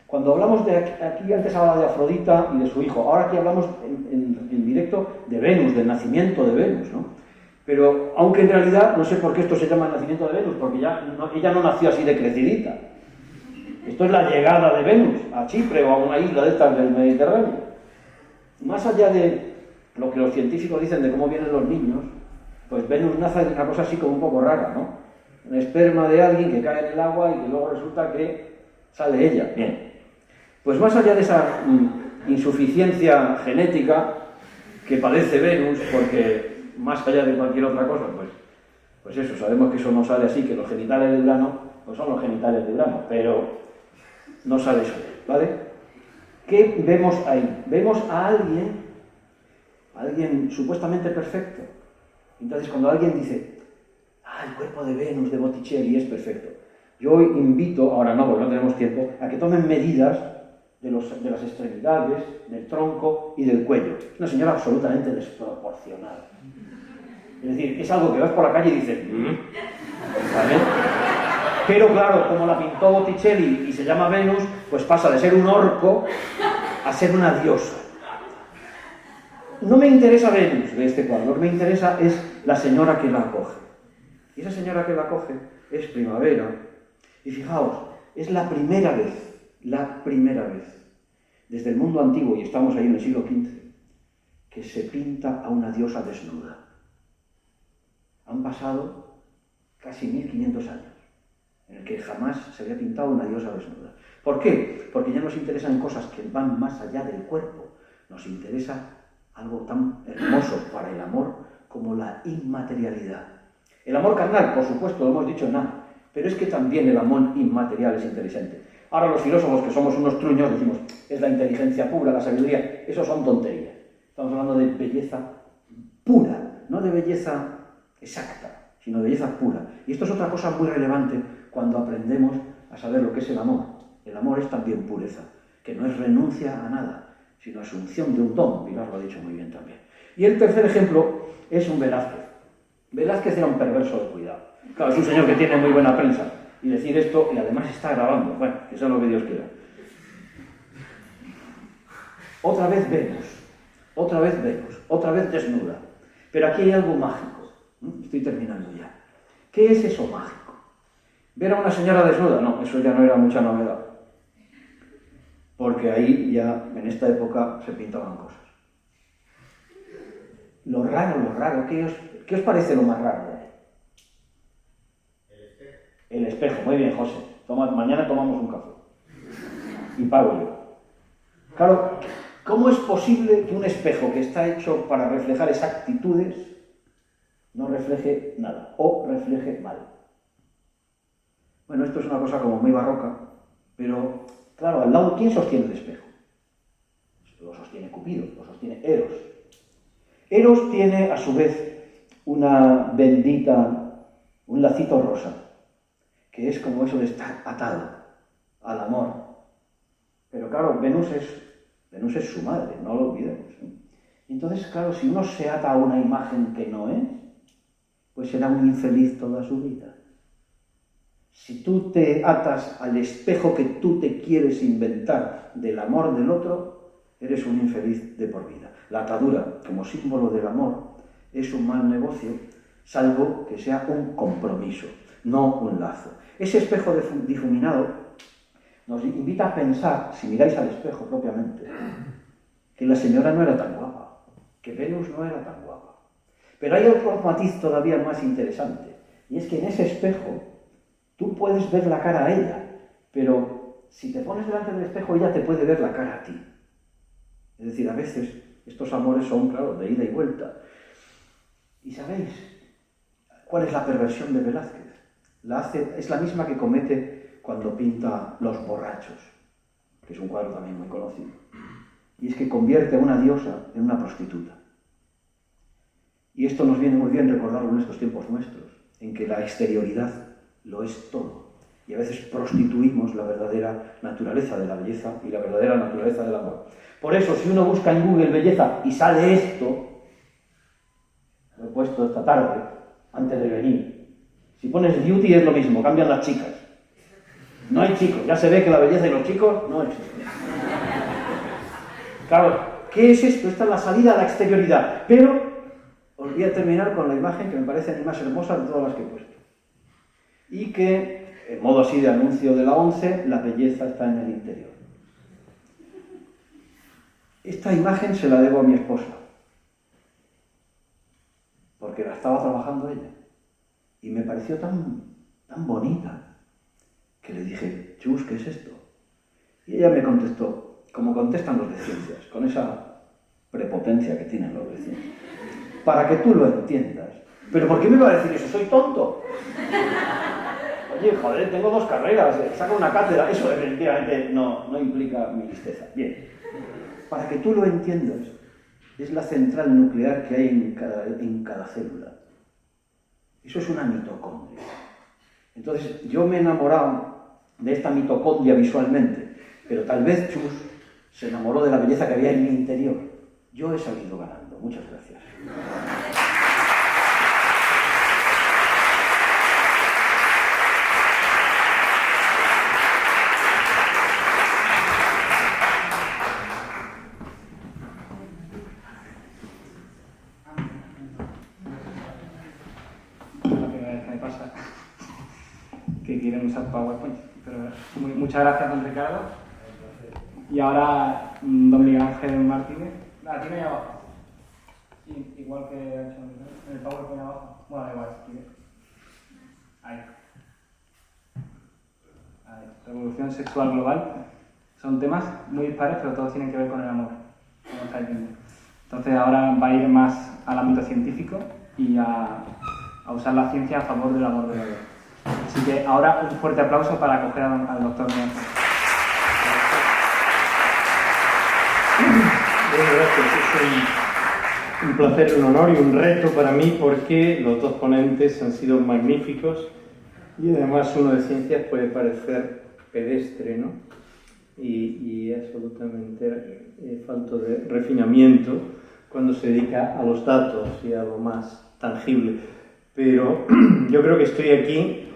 Cuando hablamos de aquí antes hablaba de Afrodita y de su hijo, ahora aquí hablamos en directo de Venus, del nacimiento de Venus, ¿no? Pero, aunque en realidad, no sé por qué esto se llama el nacimiento de Venus, porque ella no nació así de crecidita. Esto es la llegada de Venus a Chipre o a una isla de estas del Mediterráneo. Más allá de lo que los científicos dicen de cómo vienen los niños, pues Venus nace de una cosa así como un poco rara, ¿no? Un esperma de alguien que cae en el agua y que luego resulta que sale ella. Bien. Pues más allá de esa insuficiencia genética que padece Venus, porque más allá de cualquier otra cosa, pues eso, sabemos que eso no sale así, que los genitales de Urano, pues son los genitales de Urano, pero no sale eso, ¿vale? ¿Qué vemos ahí? Vemos a alguien supuestamente perfecto. Entonces cuando alguien dice, el cuerpo de Venus, de Botticelli, es perfecto. Yo invito, ahora no, porque no tenemos tiempo, a que tomen medidas de las extremidades, del tronco y del cuello. Es una señora absolutamente desproporcionada. Es decir, es algo que vas por la calle y dices, ¿vale? Pero claro, como la pintó Botticelli y se llama Venus, pues pasa de ser un orco a ser una diosa. no me interesa Venus de este cuadro, lo que me interesa es la señora que la acoge. Y esa señora que la acoge es Primavera. Y fijaos, es la primera vez, desde el mundo antiguo, y estamos ahí en el siglo XV, que se pinta a una diosa desnuda. Han pasado casi 1500 años en el que jamás se había pintado una diosa desnuda. ¿Por qué? Porque ya nos interesan cosas que van más allá del cuerpo. Nos interesa algo tan hermoso para el amor como la inmaterialidad. El amor carnal, por supuesto, lo hemos dicho nada, pero es que también el amor inmaterial es interesante. Ahora los filósofos, que somos unos truños, decimos, es la inteligencia pura, la sabiduría. Eso son tonterías. Estamos hablando de belleza pura, no de belleza exacta, sino de belleza pura. Y esto es otra cosa muy relevante cuando aprendemos a saber lo que es el amor. El amor es también pureza, que no es renuncia a nada, sino asunción de un don. Pilar lo ha dicho muy bien también. Y el tercer ejemplo es un Velázquez. Velázquez era un perverso de cuidado. Claro, es un señor que tiene muy buena prensa. Y decir esto, y además está grabando. Bueno, que sea lo que Dios quiera. Otra vez Venus, otra vez desnuda. Pero aquí hay algo mágico. Estoy terminando ya. ¿Qué es eso mágico? ¿Ver a una señora desnuda? No, eso ya no era mucha novedad. Porque ahí ya, en esta época, se pintaban cosas. Lo raro, ¿qué os parece lo más raro? El espejo, muy bien, José. Mañana tomamos un café. Y pago yo. Claro, ¿cómo es posible que un espejo que está hecho para reflejar exactitudes no refleje nada o refleje mal? Bueno, esto es una cosa como muy barroca, pero claro, al lado, ¿quién sostiene el espejo? Lo sostiene Cupido, lo sostiene Eros. Eros tiene a su vez un lacito rosa, que es como eso de estar atado al amor. Pero claro, Venus es su madre, no lo olvidemos. Entonces, claro, si uno se ata a una imagen que no es, pues será un infeliz toda su vida. Si tú te atas al espejo que tú te quieres inventar del amor del otro, eres un infeliz de por vida. La atadura, como símbolo del amor, es un mal negocio, salvo que sea un compromiso, no un lazo. Ese espejo difuminado nos invita a pensar, si miráis al espejo propiamente, que la señora no era tan guapa, que Venus no era tan guapa. Pero hay otro matiz todavía más interesante, y es que en ese espejo tú puedes ver la cara a ella, pero si te pones delante del espejo, ella te puede ver la cara a ti. Es decir, a veces estos amores son, claro, de ida y vuelta. ¿Y sabéis cuál es la perversión de Velázquez? Es la misma que comete cuando pinta Los borrachos, que es un cuadro también muy conocido. Y es que convierte a una diosa en una prostituta. Y esto nos viene muy bien recordarlo en estos tiempos nuestros, en que la exterioridad lo es todo. Y a veces prostituimos la verdadera naturaleza de la belleza y la verdadera naturaleza del amor. Por eso, si uno busca en Google belleza y sale esto, lo he puesto esta tarde, antes de venir. Si pones beauty es lo mismo, cambian las chicas. No hay chicos, ya se ve que la belleza y los chicos no existen. Claro, ¿qué es esto? Esta es la salida a la exterioridad. Pero os voy a terminar con la imagen que me parece a mí más hermosa de todas las que he puesto. Y que, en modo así de anuncio de la 11, la belleza está en el interior. Esta imagen se la debo a mi esposa, porque la estaba trabajando ella. Y me pareció tan bonita, que le dije, Chus, ¿qué es esto? Y ella me contestó, como contestan los de ciencias, con esa prepotencia que tienen los de ciencias. Para que tú lo entiendas. ¿Pero por qué me va a decir eso? ¿Soy tonto? Oye, joder, tengo 2 carreras, saco una cátedra. Eso definitivamente no implica mi listeza. Bien. Para que tú lo entiendas, es la central nuclear que hay en cada célula. Eso es una mitocondria. Entonces, yo me he enamorado de esta mitocondria visualmente, pero tal vez Chus se enamoró de la belleza que había en mi interior. Yo he salido ganando. Muchas gracias. pasa que quieren usar PowerPoint. Pero muchas gracias, don Ricardo. Y ahora, don Miguel Ángel Martínez. La tiene ahí abajo. Sí, igual que ha hecho en el PowerPoint abajo. Bueno, igual, si quiere. Ahí. Revolución sexual global. Son temas muy dispares, pero todos tienen que ver con el amor, como estáis viendo. Entonces ahora va a ir más al ámbito científico y a usar la ciencia a favor del amor verdadero. Así que ahora un fuerte aplauso para acoger al doctor Miguel. Bueno, gracias. Es un placer, un honor y un reto para mí porque los dos ponentes han sido magníficos y además uno de ciencias puede parecer pedestre, ¿no? Y absolutamente falto de refinamiento cuando se dedica a los datos y a lo más tangible. Pero yo creo que estoy aquí,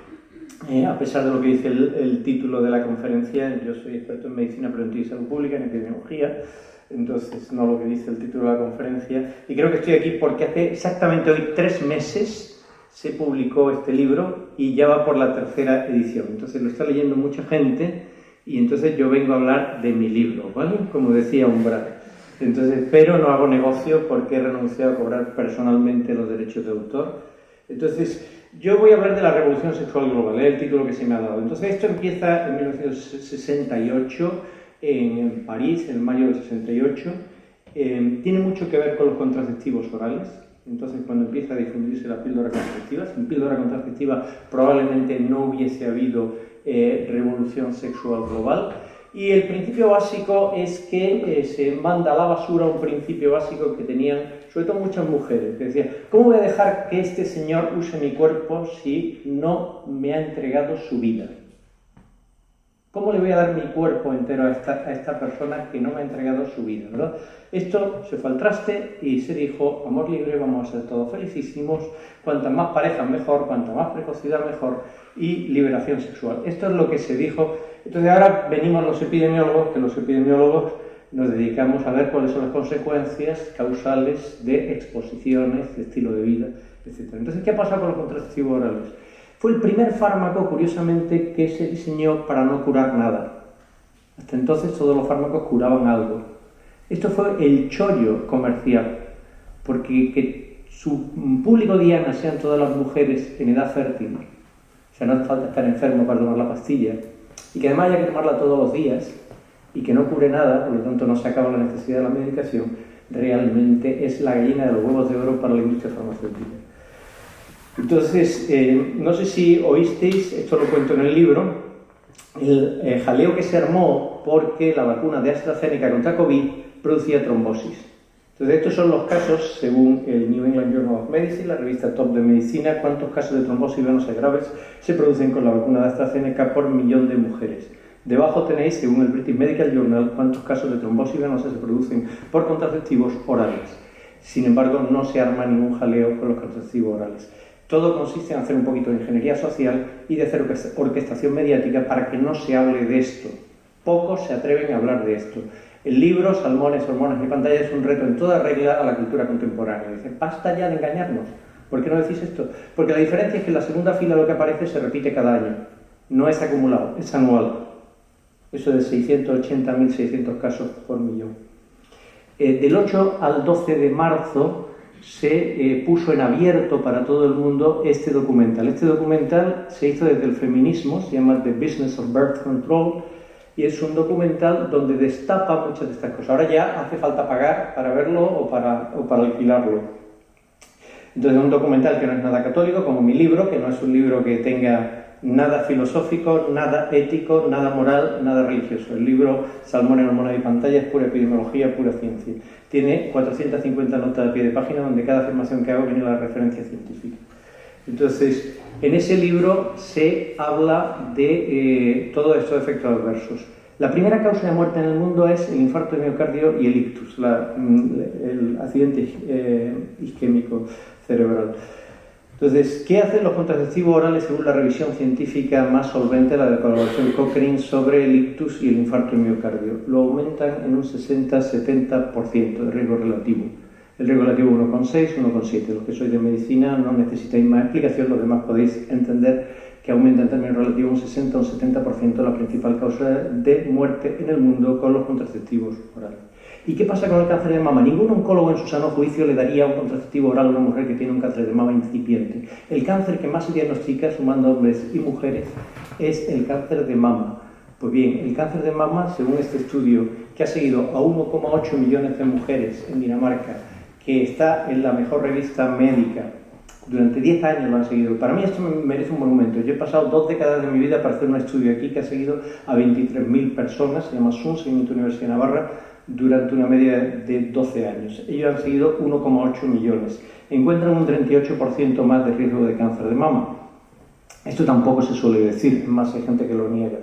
a pesar de lo que dice el título de la conferencia. Yo soy experto en medicina preventiva y salud pública, en epidemiología, entonces no lo que dice el título de la conferencia. Y creo que estoy aquí porque hace exactamente hoy 3 meses se publicó este libro y ya va por la 3ª edición. Entonces lo está leyendo mucha gente y entonces yo vengo a hablar de mi libro, ¿vale? Como decía Umbral. Entonces, pero no hago negocio porque he renunciado a cobrar personalmente los derechos de autor. Entonces, yo voy a hablar de la revolución sexual global, el título que se me ha dado. Entonces, esto empieza en 1968 en París, en mayo del 68. Tiene mucho que ver con los contraceptivos orales. Entonces, cuando empieza a difundirse la píldora contraceptiva, sin píldora contraceptiva probablemente no hubiese habido revolución sexual global. Y el principio básico es que se manda a la basura un principio básico que tenían, sobre todo muchas mujeres, que decían: ¿cómo voy a dejar que este señor use mi cuerpo si no me ha entregado su vida? ¿Cómo le voy a dar mi cuerpo entero a esta persona que no me ha entregado su vida, ¿verdad? Esto se fue al traste y se dijo: amor libre, vamos a ser todos felicísimos, cuantas más parejas mejor, cuanta más precocidad mejor, y liberación sexual. Esto es lo que se dijo. Entonces ahora venimos los epidemiólogos, que los epidemiólogos nos dedicamos a ver cuáles son las consecuencias causales de exposiciones, de estilo de vida, etc. Entonces, ¿qué ha pasado con los contraceptivos orales? Fue el primer fármaco, curiosamente, que se diseñó para no curar nada. Hasta entonces todos los fármacos curaban algo. Esto fue el chollo comercial, porque que su público diana sean todas las mujeres en edad fértil, o sea, no hace falta estar enfermo para tomar la pastilla, y que además haya que tomarla todos los días, y que no cure nada, por lo tanto no se acaba la necesidad de la medicación, realmente es la gallina de los huevos de oro para la industria farmacéutica. Entonces, no sé si oísteis, esto lo cuento en el libro, el jaleo que se armó porque la vacuna de AstraZeneca contra COVID producía trombosis. Entonces, estos son los casos, según el New England Journal of Medicine, la revista top de medicina, cuántos casos de trombosis venosas graves se producen con la vacuna de AstraZeneca por millón de mujeres. Debajo tenéis, según el British Medical Journal, cuántos casos de trombosis venosa se producen por contraceptivos orales. Sin embargo, no se arma ningún jaleo con los contraceptivos orales. Todo consiste en hacer un poquito de ingeniería social y de hacer orquestación mediática para que no se hable de esto. Pocos se atreven a hablar de esto. El libro, Salmones, Hormonas y Pantalla, es un reto en toda regla a la cultura contemporánea. Dice: basta ya de engañarnos. ¿Por qué no decís esto? Porque la diferencia es que en la segunda fila lo que aparece se repite cada año. No es acumulado, es anual. Eso de 680.600 casos por millón. Del 8 al 12 de marzo se puso en abierto para todo el mundo este documental. Este documental se hizo desde el feminismo, se llama The Business of Birth Control, y es un documental donde destapa muchas de estas cosas. Ahora ya hace falta pagar para verlo o para alquilarlo. Entonces es un documental que no es nada católico, como mi libro, que no es un libro que tenga nada filosófico, nada ético, nada moral, nada religioso. El libro Salmones, Hormonas y Pantalla es pura epidemiología, pura ciencia. Tiene 450 notas de pie de página donde cada afirmación que hago viene la referencia científica. Entonces, en ese libro se habla de todos estos efectos adversos. La primera causa de muerte en el mundo es el infarto de miocardio y el ictus, el accidente isquémico cerebral. Entonces, ¿qué hacen los contraceptivos orales según la revisión científica más solvente, la de colaboración Cochrane, sobre el ictus y el infarto de miocardio? Lo aumentan en un 60-70% de riesgo relativo. Es el riesgo relativo 1,6, 1,7. Los que sois de medicina no necesitáis más explicación, los demás podéis entender que aumenta en términos relativos un 60 o un 70% la principal causa de muerte en el mundo con los contraceptivos orales. ¿Y qué pasa con el cáncer de mama? Ningún oncólogo en su sano juicio le daría un contraceptivo oral a una mujer que tiene un cáncer de mama incipiente. El cáncer que más se diagnostica, sumando hombres y mujeres, es el cáncer de mama. Pues bien, el cáncer de mama, según este estudio, que ha seguido a 1,8 millones de mujeres en Dinamarca, que está en la mejor revista médica, durante 10 años lo han seguido. Para mí esto me merece un monumento. Yo he pasado 2 décadas de mi vida para hacer un estudio aquí que ha seguido a 23.000 personas, se llama SUN, Seguimiento Universidad de Navarra, durante una media de 12 años. Ellos han seguido 1,8 millones. Encuentran un 38% más de riesgo de cáncer de mama. Esto tampoco se suele decir, es más, hay gente que lo niega.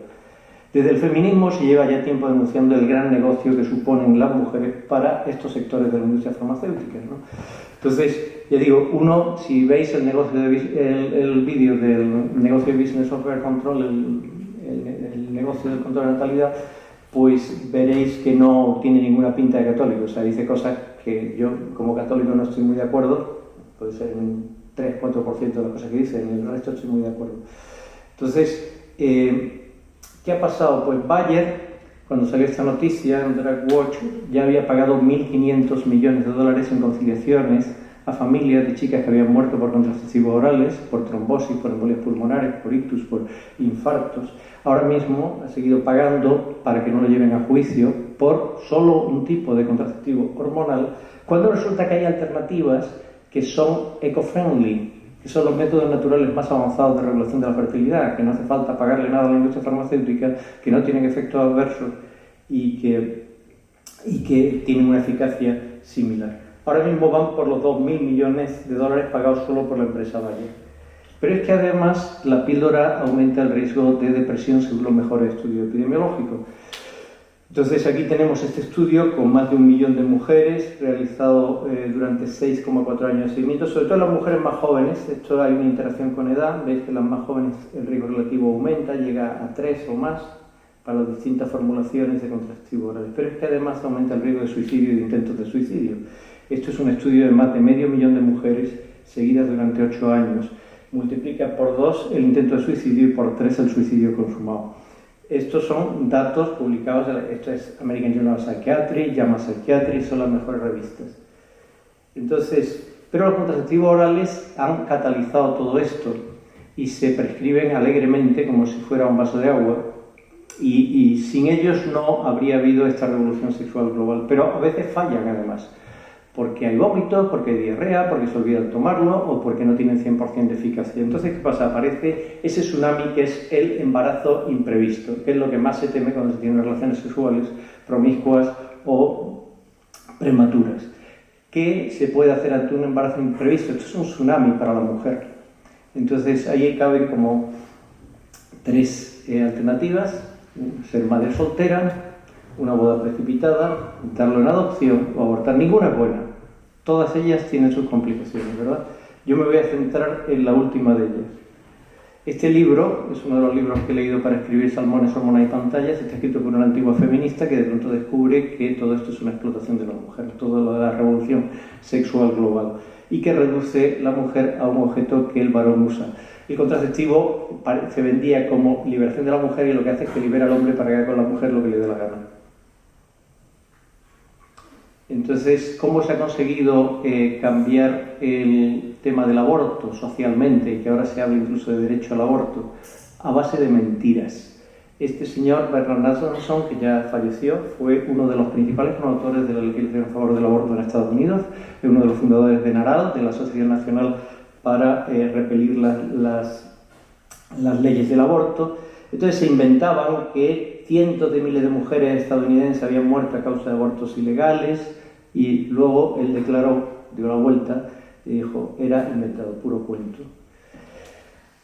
Desde el feminismo se lleva ya tiempo denunciando el gran negocio que suponen las mujeres para estos sectores de la industria farmacéutica, ¿no? Entonces, ya digo, uno, si veis el vídeo del negocio de Business of Birth Control, el negocio del control de natalidad, pues veréis que no tiene ninguna pinta de católico. O sea, dice cosas que yo como católico no estoy muy de acuerdo, puede ser un 3-4% de las cosas que dice, en el resto estoy muy de acuerdo. Entonces, ¿qué ha pasado? Pues Bayer, cuando salió esta noticia en Drug Watch, ya había pagado 1.500 millones de dólares en conciliaciones a familias de chicas que habían muerto por contraceptivos orales, por trombosis, por embolias pulmonares, por ictus, por infartos. Ahora mismo ha seguido pagando para que no lo lleven a juicio por solo un tipo de contraceptivo hormonal, cuando resulta que hay alternativas que son eco-friendly, que son los métodos naturales más avanzados de regulación de la fertilidad, que no hace falta pagarle nada a la industria farmacéutica, que no tienen efectos adversos y que tienen una eficacia similar. Ahora mismo van por los 2.000 millones de dólares pagados solo por la empresa Bayer. Pero es que además la píldora aumenta el riesgo de depresión según los mejores estudios epidemiológicos. Entonces aquí tenemos este estudio con más de 1 millón de mujeres realizado durante 6,4 años de seguimiento, sobre todo las mujeres más jóvenes. Esto hay una interacción con edad, veis que las más jóvenes el riesgo relativo aumenta, llega a 3 o más para las distintas formulaciones de contraceptivos orales, pero es que además aumenta el riesgo de suicidio y de intentos de suicidio. Esto es un estudio de más de 500.000 de mujeres seguidas durante 8 años. Multiplica por 2 el intento de suicidio y por 3 el suicidio consumado. Estos son datos publicados, esto es American Journal of Psychiatry, JAMA Psychiatry, son las mejores revistas. Entonces, pero los contraceptivos orales han catalizado todo esto y se prescriben alegremente como si fuera un vaso de agua y sin ellos no habría habido esta revolución sexual global, pero a veces fallan además. Porque hay vómitos, porque hay diarrea, porque se olvidan tomarlo o porque no tienen 100% de eficacia. Entonces, ¿qué pasa? Aparece ese tsunami que es el embarazo imprevisto, que es lo que más se teme cuando se tienen relaciones sexuales promiscuas o prematuras. ¿Qué se puede hacer ante un embarazo imprevisto? Esto es un tsunami para la mujer. Entonces, ahí caben como 3 alternativas: ser madre soltera, una boda precipitada, darlo en adopción o abortar. Ninguna es buena. Todas ellas tienen sus complicaciones, ¿verdad? Yo me voy a centrar en la última de ellas. Este libro es uno de los libros que he leído para escribir Salmones, Hormonas y Pantallas. Está escrito por una antigua feminista que de pronto descubre que todo esto es una explotación de la mujer, todo lo de la revolución sexual global, y que reduce la mujer a un objeto que el varón usa. El contraceptivo se vendía como liberación de la mujer y lo que hace es que libera al hombre para que haga con la mujer lo que le dé la gana. Entonces, ¿cómo se ha conseguido cambiar el tema del aborto socialmente, y que ahora se habla incluso de derecho al aborto? A base de mentiras. Este señor, Bernard Nasonson, que ya falleció, fue uno de los principales promotores de la legislación a favor del aborto en Estados Unidos, es uno de los fundadores de NARAL, de la Asociación Nacional para repelir las leyes del aborto. Entonces se inventaban que cientos de miles de mujeres estadounidenses habían muerto a causa de abortos ilegales, y luego él declaró, dio la vuelta y dijo, era inventado, puro cuento.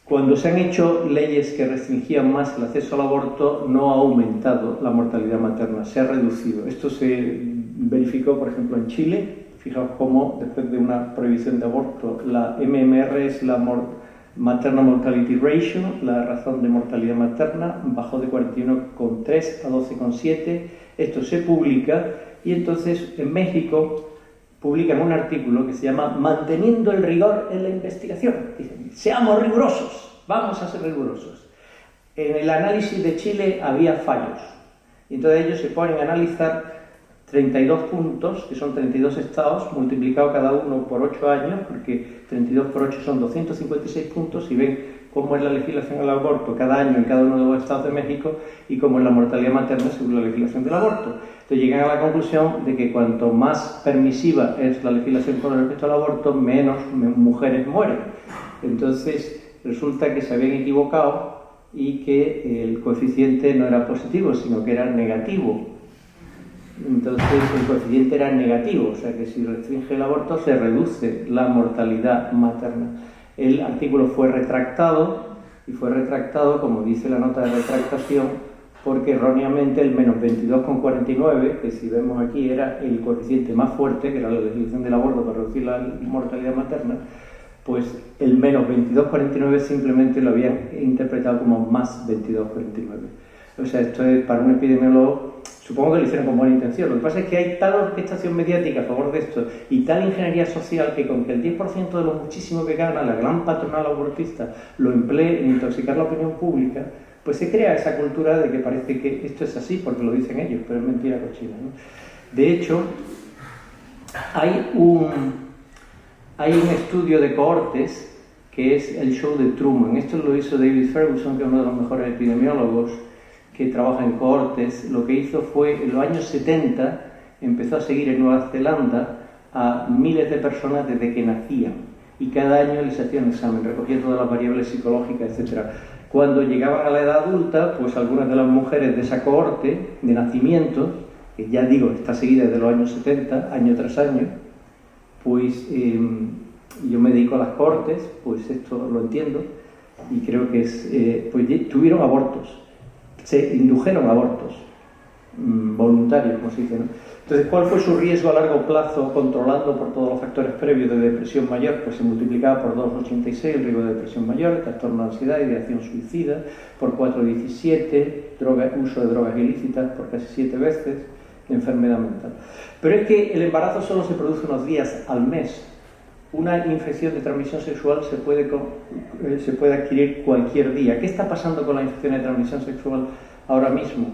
Cuando se han hecho leyes que restringían más el acceso al aborto, no ha aumentado la mortalidad materna, se ha reducido. Esto se verificó, por ejemplo, en Chile. Fijaos cómo, después de una prohibición de aborto, la MMR es la Maternal Mortality Ratio, la razón de mortalidad materna, bajó de 41,3 a 12,7. Esto se publica y entonces en México publican un artículo que se llama Manteniendo el rigor en la investigación. Dicen, seamos rigurosos, vamos a ser rigurosos. En el análisis de Chile había fallos. Y entonces ellos se ponen a analizar 32 puntos, que son 32 estados, multiplicado cada uno por 8 años, porque 32 por 8 son 256 puntos, y ven cómo es la legislación al aborto cada año en cada uno de los estados de México y cómo es la mortalidad materna según la legislación del aborto. Entonces llegan a la conclusión de que cuanto más permisiva es la legislación con respecto al aborto, menos mujeres mueren. Entonces resulta que se habían equivocado y que el coeficiente no era positivo, sino que era negativo. Entonces el coeficiente era negativo, o sea que si restringe el aborto se reduce la mortalidad materna. El artículo fue retractado, y fue retractado, como dice la nota de retractación, porque erróneamente el menos 22,49, que si vemos aquí era el coeficiente más fuerte, que era la legislación del aborto para reducir la mortalidad materna, pues el menos 22,49 simplemente lo habían interpretado como más 22,49. O sea, esto es para un epidemiólogo, supongo que lo hicieron con buena intención. Lo que pasa es que hay tal orquestación mediática a favor de esto y tal ingeniería social que con que el 10% de lo muchísimo que gana la gran patronal abortista lo emplee en intoxicar la opinión pública, pues se crea esa cultura de que parece que esto es así porque lo dicen ellos, pero es mentira cochina, ¿no? De hecho, hay un estudio de cohortes que es el show de Truman. Esto lo hizo David Ferguson, que es uno de los mejores epidemiólogos que trabaja en cohortes. Lo que hizo fue, en los años 70, empezó a seguir en Nueva Zelanda a miles de personas desde que nacían, y cada año les hacía un examen, recogía todas las variables psicológicas, etc. Cuando llegaban a la edad adulta, pues algunas de las mujeres de esa cohorte de nacimiento, que ya digo, está seguida desde los años 70, año tras año, pues yo me dedico a las cohortes, pues esto lo entiendo, y creo que es, pues tuvieron abortos, se indujeron abortos voluntarios, como se dice, ¿no? Entonces, ¿cuál fue su riesgo a largo plazo controlando por todos los factores previos de depresión mayor? Pues se multiplicaba por 2,86 el riesgo de depresión mayor, trastorno de ansiedad, ideación suicida, por 4,17, uso de drogas ilícitas por casi 7 veces, enfermedad mental. Pero es que el embarazo solo se produce unos días al mes. Una infección de transmisión sexual se puede adquirir cualquier día. ¿Qué está pasando con la infección de transmisión sexual ahora mismo?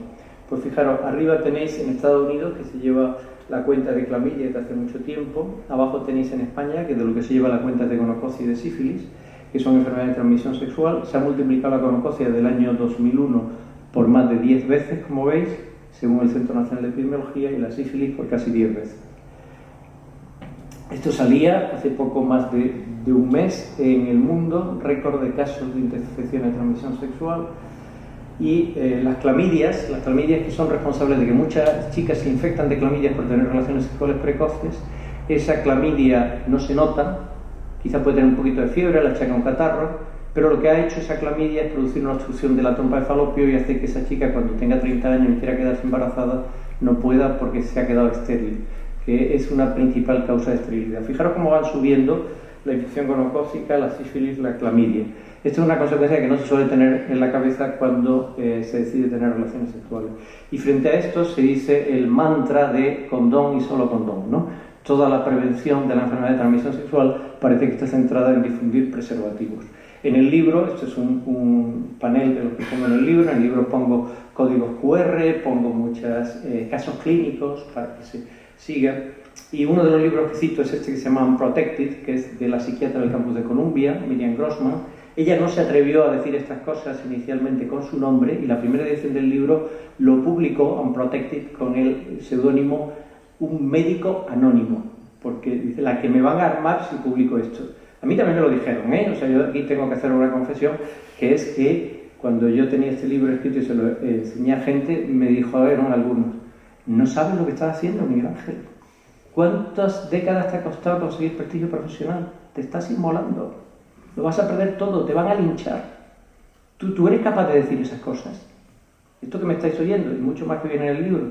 Pues fijaros, arriba tenéis en Estados Unidos, que se lleva la cuenta de clamidia desde hace mucho tiempo. Abajo tenéis en España, que de lo que se lleva la cuenta de gonococia y de sífilis, que son enfermedades de transmisión sexual. Se ha multiplicado la gonococia desde el año 2001 por más de 10 veces, como veis, según el Centro Nacional de Epidemiología, y la sífilis por casi 10 veces. Esto salía hace poco más de un mes en el mundo, récord de casos de infección de transmisión sexual. Y las clamidias que son responsables de que muchas chicas se infectan de clamidias por tener relaciones sexuales precoces, esa clamidia no se nota, quizá puede tener un poquito de fiebre, la achaca un catarro, pero lo que ha hecho esa clamidia es producir una obstrucción de la trompa de falopio y hace que esa chica, cuando tenga 30 años y quiera quedarse embarazada, no pueda porque se ha quedado estéril, que es una principal causa de esterilidad. Fijaros cómo van subiendo la infección gonocócica, la sífilis, la clamidia. Esto es una consecuencia que no se suele tener en la cabeza cuando se decide tener relaciones sexuales. Y frente a esto se dice el mantra de condón y solo condón, ¿no? Toda la prevención de la enfermedad de transmisión sexual parece que está centrada en difundir preservativos. En el libro, esto es un panel de lo que pongo en el libro pongo códigos QR, pongo muchos casos clínicos para que se siga. Y uno de los libros que cito es este que se llama Unprotected, que es de la psiquiatra del campus de Columbia, Miriam Grossman. Ella no se atrevió a decir estas cosas inicialmente con su nombre, y la primera edición del libro lo publicó Unprotected con el seudónimo Un médico anónimo, porque dice, la que me van a armar si publico esto. A mí también me lo dijeron, ¿eh? O sea, yo aquí tengo que hacer una confesión, que es que cuando yo tenía este libro escrito y se lo enseñé a gente, me dijo, a ver, algunos, no sabes lo que estás haciendo, Miguel Ángel. ¿Cuántas décadas te ha costado conseguir prestigio profesional? Te estás inmolando. Lo vas a perder todo, te van a linchar. Tú eres capaz de decir esas cosas. Esto que me estáis oyendo, y mucho más que viene en el libro.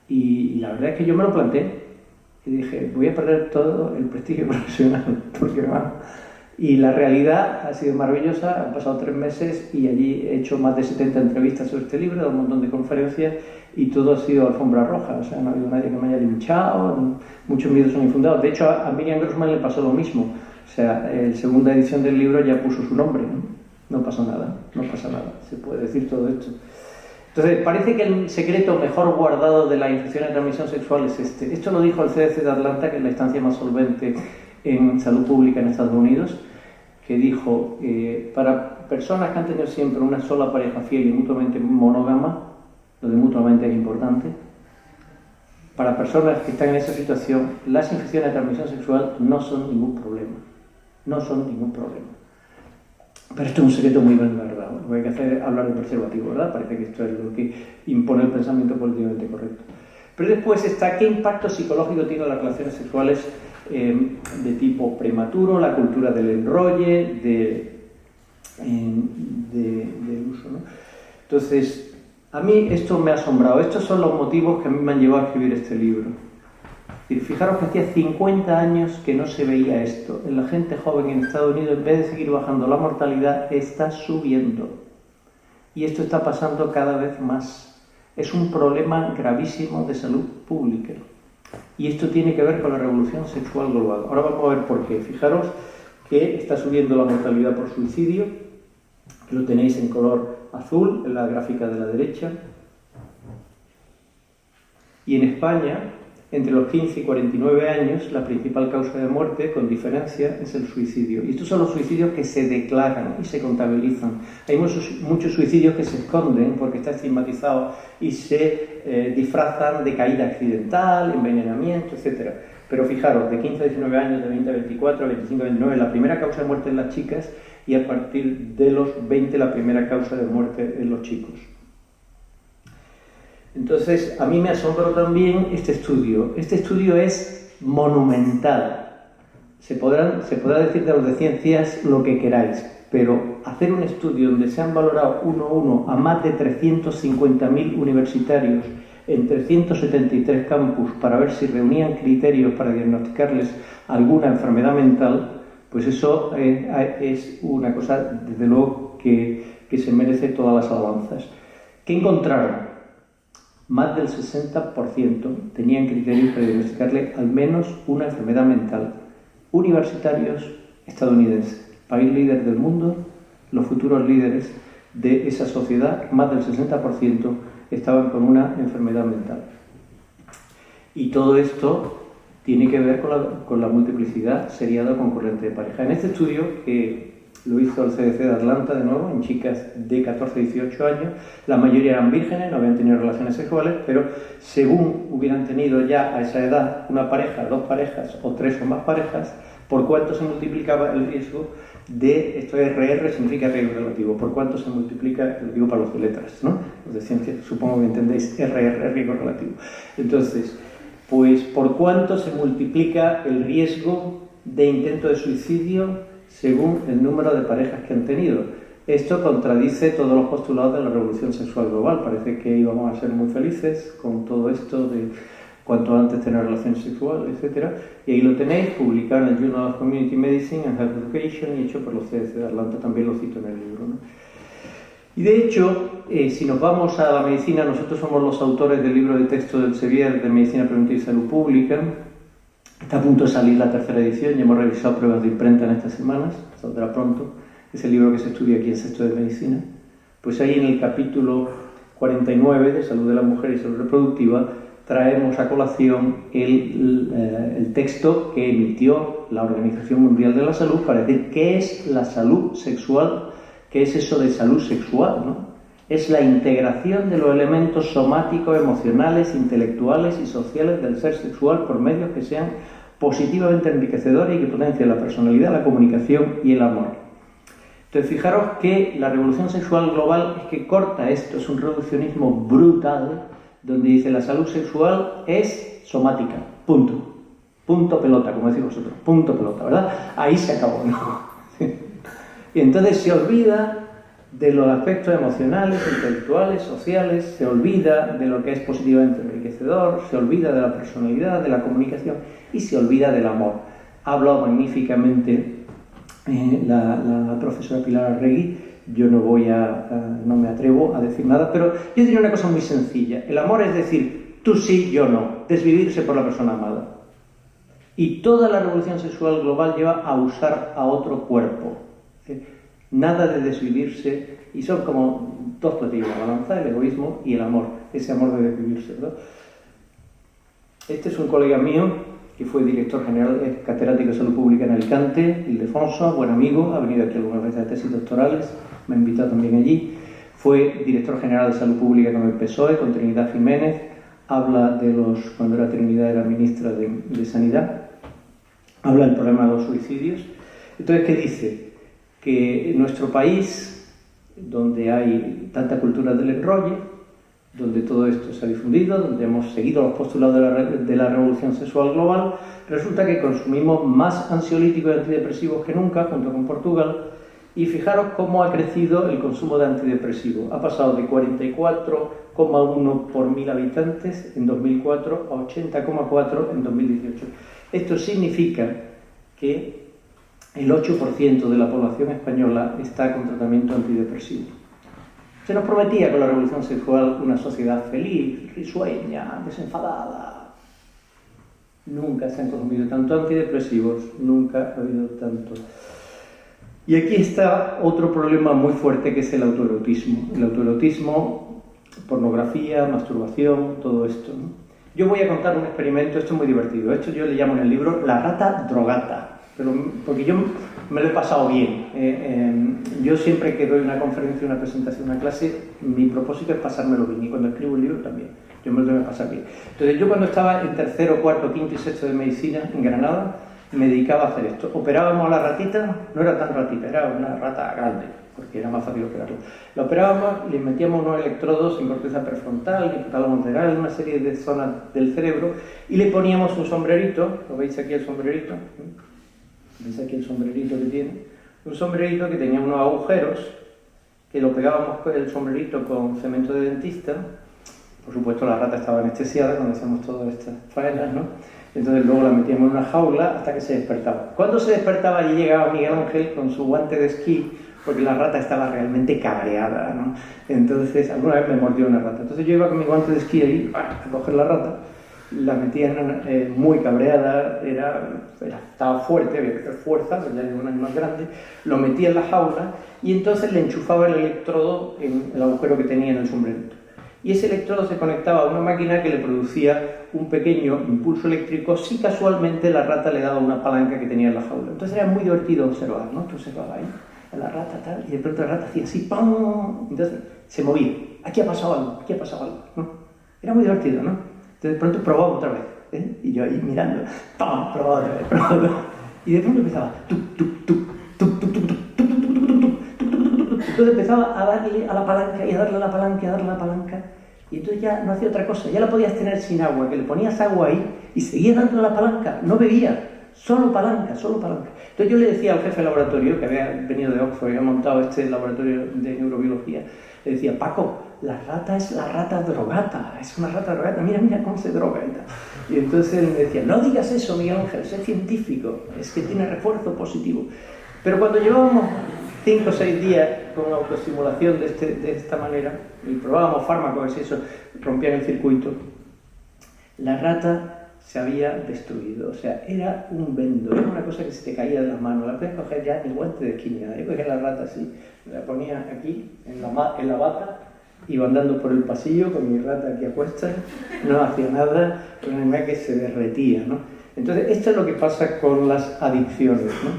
Y la verdad es que yo me lo planteé. Y dije, voy a perder todo el prestigio profesional. Porque, bueno, y la realidad ha sido maravillosa. Han pasado 3 meses y allí he hecho más de 70 entrevistas sobre este libro, he dado un montón de conferencias. y todo ha sido alfombra roja, o sea, no ha habido nadie que me haya linchado, muchos miedos son infundados. De hecho, a Miriam Grossman le pasó lo mismo, o sea, la segunda edición del libro ya puso su nombre, no pasa nada, no pasa nada, se puede decir todo esto. Entonces, parece que el secreto mejor guardado de la infección de transmisión sexual es este. Esto lo dijo el CDC de Atlanta, que es la instancia más solvente en salud pública en Estados Unidos, que dijo, para personas que han tenido siempre una sola pareja fiel y mutuamente monógama, lo de mutuamente es importante, para personas que están en esa situación, las infecciones de transmisión sexual no son ningún problema. No son ningún problema. Pero esto es un secreto muy bien guardado. Lo que hay que hacer es hablar de preservativo, ¿verdad? Parece que esto es lo que impone el pensamiento políticamente correcto. Pero después está qué impacto psicológico tienen las relaciones sexuales de tipo prematuro, la cultura del enrolle, del uso, ¿no? Entonces, a mí esto me ha asombrado. Estos son los motivos que a mí me han llevado a escribir este libro. Fijaros que hacía 50 años que no se veía esto. En la gente joven en Estados Unidos, en vez de seguir bajando la mortalidad, está subiendo. Y esto está pasando cada vez más. Es un problema gravísimo de salud pública. Y esto tiene que ver con la revolución sexual global. Ahora vamos a ver por qué. Fijaros que está subiendo la mortalidad por suicidio, que lo tenéis en color azul en la gráfica de la derecha. Y en España, entre los 15 y 49 años, la principal causa de muerte, con diferencia, es el suicidio. Y estos son los suicidios que se declaran y se contabilizan. Hay muchos suicidios que se esconden porque está estigmatizado y se disfrazan de caída accidental, envenenamiento, etc. Pero fijaros, de 15 a 19 años, de 20 a 24, 25 a 29, la primera causa de muerte en las chicas, y a partir de los 20 la primera causa de muerte en los chicos. Entonces, a mí me asombró también este estudio. Este estudio es monumental. Se podrá decir de los de ciencias lo que queráis, pero hacer un estudio donde se han valorado uno a uno a más de 350.000 universitarios en 373 campus para ver si reunían criterios para diagnosticarles alguna enfermedad mental, pues eso es una cosa, desde luego, que se merece todas las alabanzas. ¿Qué encontraron? Más del 60% tenían criterios para diagnosticarle al menos una enfermedad mental. Universitarios estadounidenses, país líder del mundo, los futuros líderes de esa sociedad, más del 60% estaban con una enfermedad mental. Y todo esto tiene que ver con la multiplicidad seriada o concurrente de pareja. En este estudio, que lo hizo el CDC de Atlanta, de nuevo, en chicas de 14 a 18 años, la mayoría eran vírgenes, no habían tenido relaciones sexuales, pero según hubieran tenido ya a esa edad una pareja, dos parejas o tres o más parejas, por cuánto se multiplicaba el riesgo de, esto es RR, significa riesgo relativo, por cuánto se multiplica, lo digo para los de letras, ¿no? Los de ciencias, supongo que entendéis RR, riesgo relativo. Entonces, pues por cuánto se multiplica el riesgo de intento de suicidio según el número de parejas que han tenido. Esto contradice todos los postulados de la revolución sexual global. Parece que íbamos a ser muy felices con todo esto de cuanto antes tener relaciones sexuales, etc. Y ahí lo tenéis, publicado en el Journal of Community Medicine and Health Education y hecho por los CDC de Atlanta, también lo cito en el libro, ¿no? Y de hecho, si nos vamos a la medicina, nosotros somos los autores del libro de texto del Sevier de Medicina Preventiva y Salud Pública. Está a punto de salir la tercera edición y hemos revisado pruebas de imprenta en estas semanas, saldrá pronto. Es el libro que se estudia aquí en sexto de medicina. Pues ahí en el capítulo 49 de Salud de la Mujer y Salud Reproductiva traemos a colación el texto que emitió la Organización Mundial de la Salud para decir qué es la salud sexual, qué es eso de salud sexual, ¿no? Es la integración de los elementos somáticos, emocionales, intelectuales y sociales del ser sexual por medios que sean positivamente enriquecedores y que potencien la personalidad, la comunicación y el amor. Entonces, fijaros que la revolución sexual global es que corta esto, es un reduccionismo brutal, donde dice la salud sexual es somática, punto. Punto pelota, como decís vosotros, punto pelota, ¿verdad? Ahí se acabó, ¿no? Y entonces se olvida de los aspectos emocionales, intelectuales, sociales, se olvida de lo que es positivamente enriquecedor, se olvida de la personalidad, de la comunicación y se olvida del amor. Ha hablado magníficamente la profesora Pilar Arregui yo no me atrevo a decir nada, pero yo diría una cosa muy sencilla. El amor es decir, tú sí, yo no, desvivirse por la persona amada. Y toda la revolución sexual global lleva a usar a otro cuerpo. Nada de desvivirse, y son como dos platillos, la balanza, el egoísmo y el amor, ese amor de desvivirse, ¿verdad? Este es un colega mío que fue director general, catedrático de salud pública en Alicante, Ildefonso, buen amigo, ha venido aquí algunas veces a tesis doctorales, me ha invitado también allí. Fue director general de salud pública con el PSOE, con Trinidad Jiménez, habla de cuando era Trinidad era ministra de Sanidad, habla del problema de los suicidios. Entonces, ¿qué dice? Que en nuestro país, donde hay tanta cultura del enrolle, donde todo esto se ha difundido, donde hemos seguido los postulados de la revolución sexual global, resulta que consumimos más ansiolíticos y antidepresivos que nunca, junto con Portugal, y fijaros cómo ha crecido el consumo de antidepresivos. Ha pasado de 44,1 por 1000 habitantes en 2004 a 80,4 en 2018. Esto significa que el 8% de la población española está con tratamiento antidepresivo. Se nos prometía con la revolución sexual una sociedad feliz, risueña, desenfadada. Nunca se han consumido tanto antidepresivos, nunca ha habido tanto. Y aquí está otro problema muy fuerte que es el autoerotismo. El autoerotismo, pornografía, masturbación, todo esto, ¿no? Yo voy a contar un experimento, esto es muy divertido. Esto yo le llamo en el libro la rata drogata, porque yo me lo he pasado bien. Yo siempre que doy una conferencia, una presentación, una clase, mi propósito es pasármelo bien, y cuando escribo un libro también, yo me lo tengo que pasar bien. Entonces yo cuando estaba en tercero, cuarto, quinto y sexto de medicina en Granada, me dedicaba a hacer esto. Operábamos a la ratita, no era tan ratita, era una rata grande, porque era más fácil operarlo. La operábamos, le metíamos unos electrodos en corteza prefrontal, hipotálamo lateral, una serie de zonas del cerebro, y le poníamos un sombrerito, ¿lo veis aquí el sombrerito? ¿Veis aquí el sombrerito que tiene? Un sombrerito que tenía unos agujeros, que lo pegábamos el sombrerito con cemento de dentista. Por supuesto la rata estaba anestesiada cuando hacíamos todas estas faenas, ¿no? Entonces luego la metíamos en una jaula hasta que se despertaba. Cuando se despertaba, allí llegaba Miguel Ángel con su guante de esquí, porque la rata estaba realmente cabreada, ¿no? Entonces alguna vez me mordió una rata. Entonces yo iba con mi guante de esquí ahí a coger la rata, la metía muy cabreada, estaba fuerte, había que hacer fuerza, ya era un animal grande, lo metía en la jaula y entonces le enchufaba el electrodo en el agujero que tenía en el sombrerito. Y ese electrodo se conectaba a una máquina que le producía un pequeño impulso eléctrico si casualmente la rata le daba una palanca que tenía en la jaula. Entonces era muy divertido observar, ¿no? Tú observabas ahí a la rata tal, y de pronto la rata hacía así, ¡pam! Entonces se movía. Aquí ha pasado algo, aquí ha pasado algo, ¿no? Era muy divertido, ¿no? Entonces de pronto probaba otra vez, ¿eh? Y yo ahí mirando, ¡pam! Probaba otra vez, probaba otra vez. Y de pronto empezaba, ¡tuc, tuc, tuc! Entonces empezaba a darle a la palanca y a darle a la palanca y a darle a la palanca, y entonces ya no hacía otra cosa, ya la podías tener sin agua, que le ponías agua ahí y seguía dándole a la palanca, no bebía, solo palanca, solo palanca. Entonces yo le decía al jefe de laboratorio, que había venido de Oxford y había montado este laboratorio de neurobiología, le decía, Paco, la rata es la rata drogata, es una rata drogata, mira cómo se droga y tal. Y entonces él me decía, no digas eso, Miguel Ángel, sé científico, es que tiene refuerzo positivo. Pero cuando llevábamos 5 o 6 días con autoestimulación de esta manera, y probábamos fármacos, eso rompían el circuito, la rata se había destruido. O sea, era un vendo, era una cosa que se te caía de las manos. La podías coger ya ni guante de esquí. Yo cogía la rata así, me la ponía aquí, en la bata, iba andando por el pasillo con mi rata aquí a cuestas, no hacía nada, era una animal que se derretía, ¿no? Entonces, esto es lo que pasa con las adicciones, ¿no?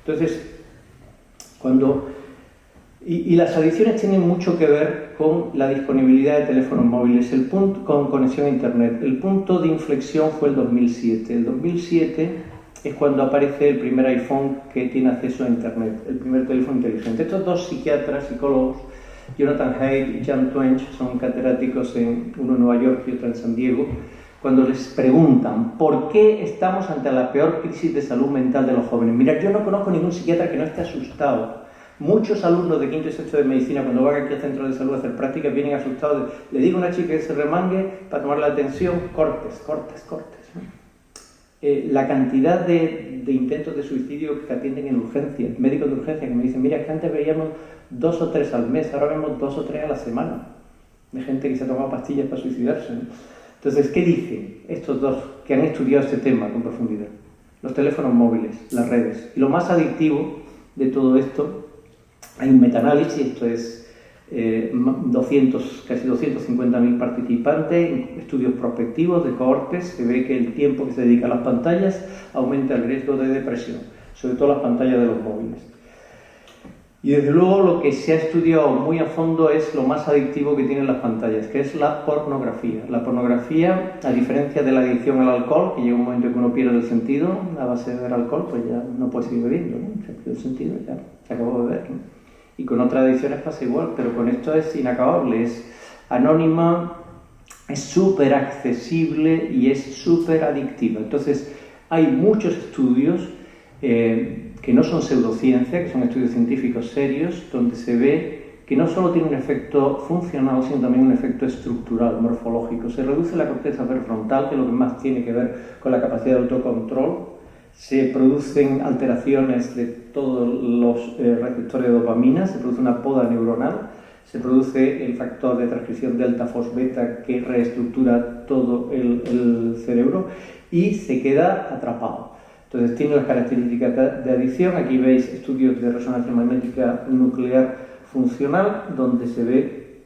Entonces, y las adicciones tienen mucho que ver con la disponibilidad de teléfonos móviles, con conexión a internet. El punto de inflexión fue el 2007. El 2007 es cuando aparece el primer iPhone que tiene acceso a internet, el primer teléfono inteligente. Estos dos psiquiatras, psicólogos, Jonathan Haidt y Jan Twench, son catedráticos uno en Nueva York y otro en San Diego. Cuando les preguntan por qué estamos ante la peor crisis de salud mental de los jóvenes. Mira, yo no conozco ningún psiquiatra que no esté asustado. Muchos alumnos de quinto y sexto de medicina, cuando van aquí al centro de salud a hacer prácticas, vienen asustados. Le digo a una chica que se remangue para tomar la atención, cortes. la cantidad de intentos de suicidio que atienden en urgencias, médicos de urgencia que me dicen, mira, es que antes veíamos 2 o 3 al mes, ahora vemos 2 o 3 a la semana, de gente que se ha tomado pastillas para suicidarse, ¿no? Entonces, ¿qué dicen estos dos que han estudiado este tema con profundidad? Los teléfonos móviles, las redes. Y lo más adictivo de todo esto, hay un metaanálisis, esto es casi 250.000 participantes, estudios prospectivos de cohortes, se ve que el tiempo que se dedica a las pantallas aumenta el riesgo de depresión, sobre todo las pantallas de los móviles. Y desde luego lo que se ha estudiado muy a fondo es lo más adictivo que tienen las pantallas, que es la pornografía. La pornografía, a diferencia de la adicción al alcohol, que llega un momento en que uno pierde el sentido, a base de beber alcohol, pues ya no puede seguir bebiendo, ¿no? Se pierde el sentido, ya se acabó de beber, ¿no? Y con otras adicciones pasa igual, pero con esto es inacabable, es anónima, es súper accesible y es súper adictiva. Entonces, hay muchos estudios que no son pseudociencia, que son estudios científicos serios, donde se ve que no solo tiene un efecto funcional, sino también un efecto estructural, morfológico. Se reduce la corteza prefrontal, que es lo que más tiene que ver con la capacidad de autocontrol. Se producen alteraciones de todos los receptores de dopamina, se produce una poda neuronal, se produce el factor de transcripción delta fosbeta que reestructura todo el cerebro y se queda atrapado. Entonces tiene las características de adicción. Aquí veis estudios de resonancia magnética nuclear funcional, donde se ve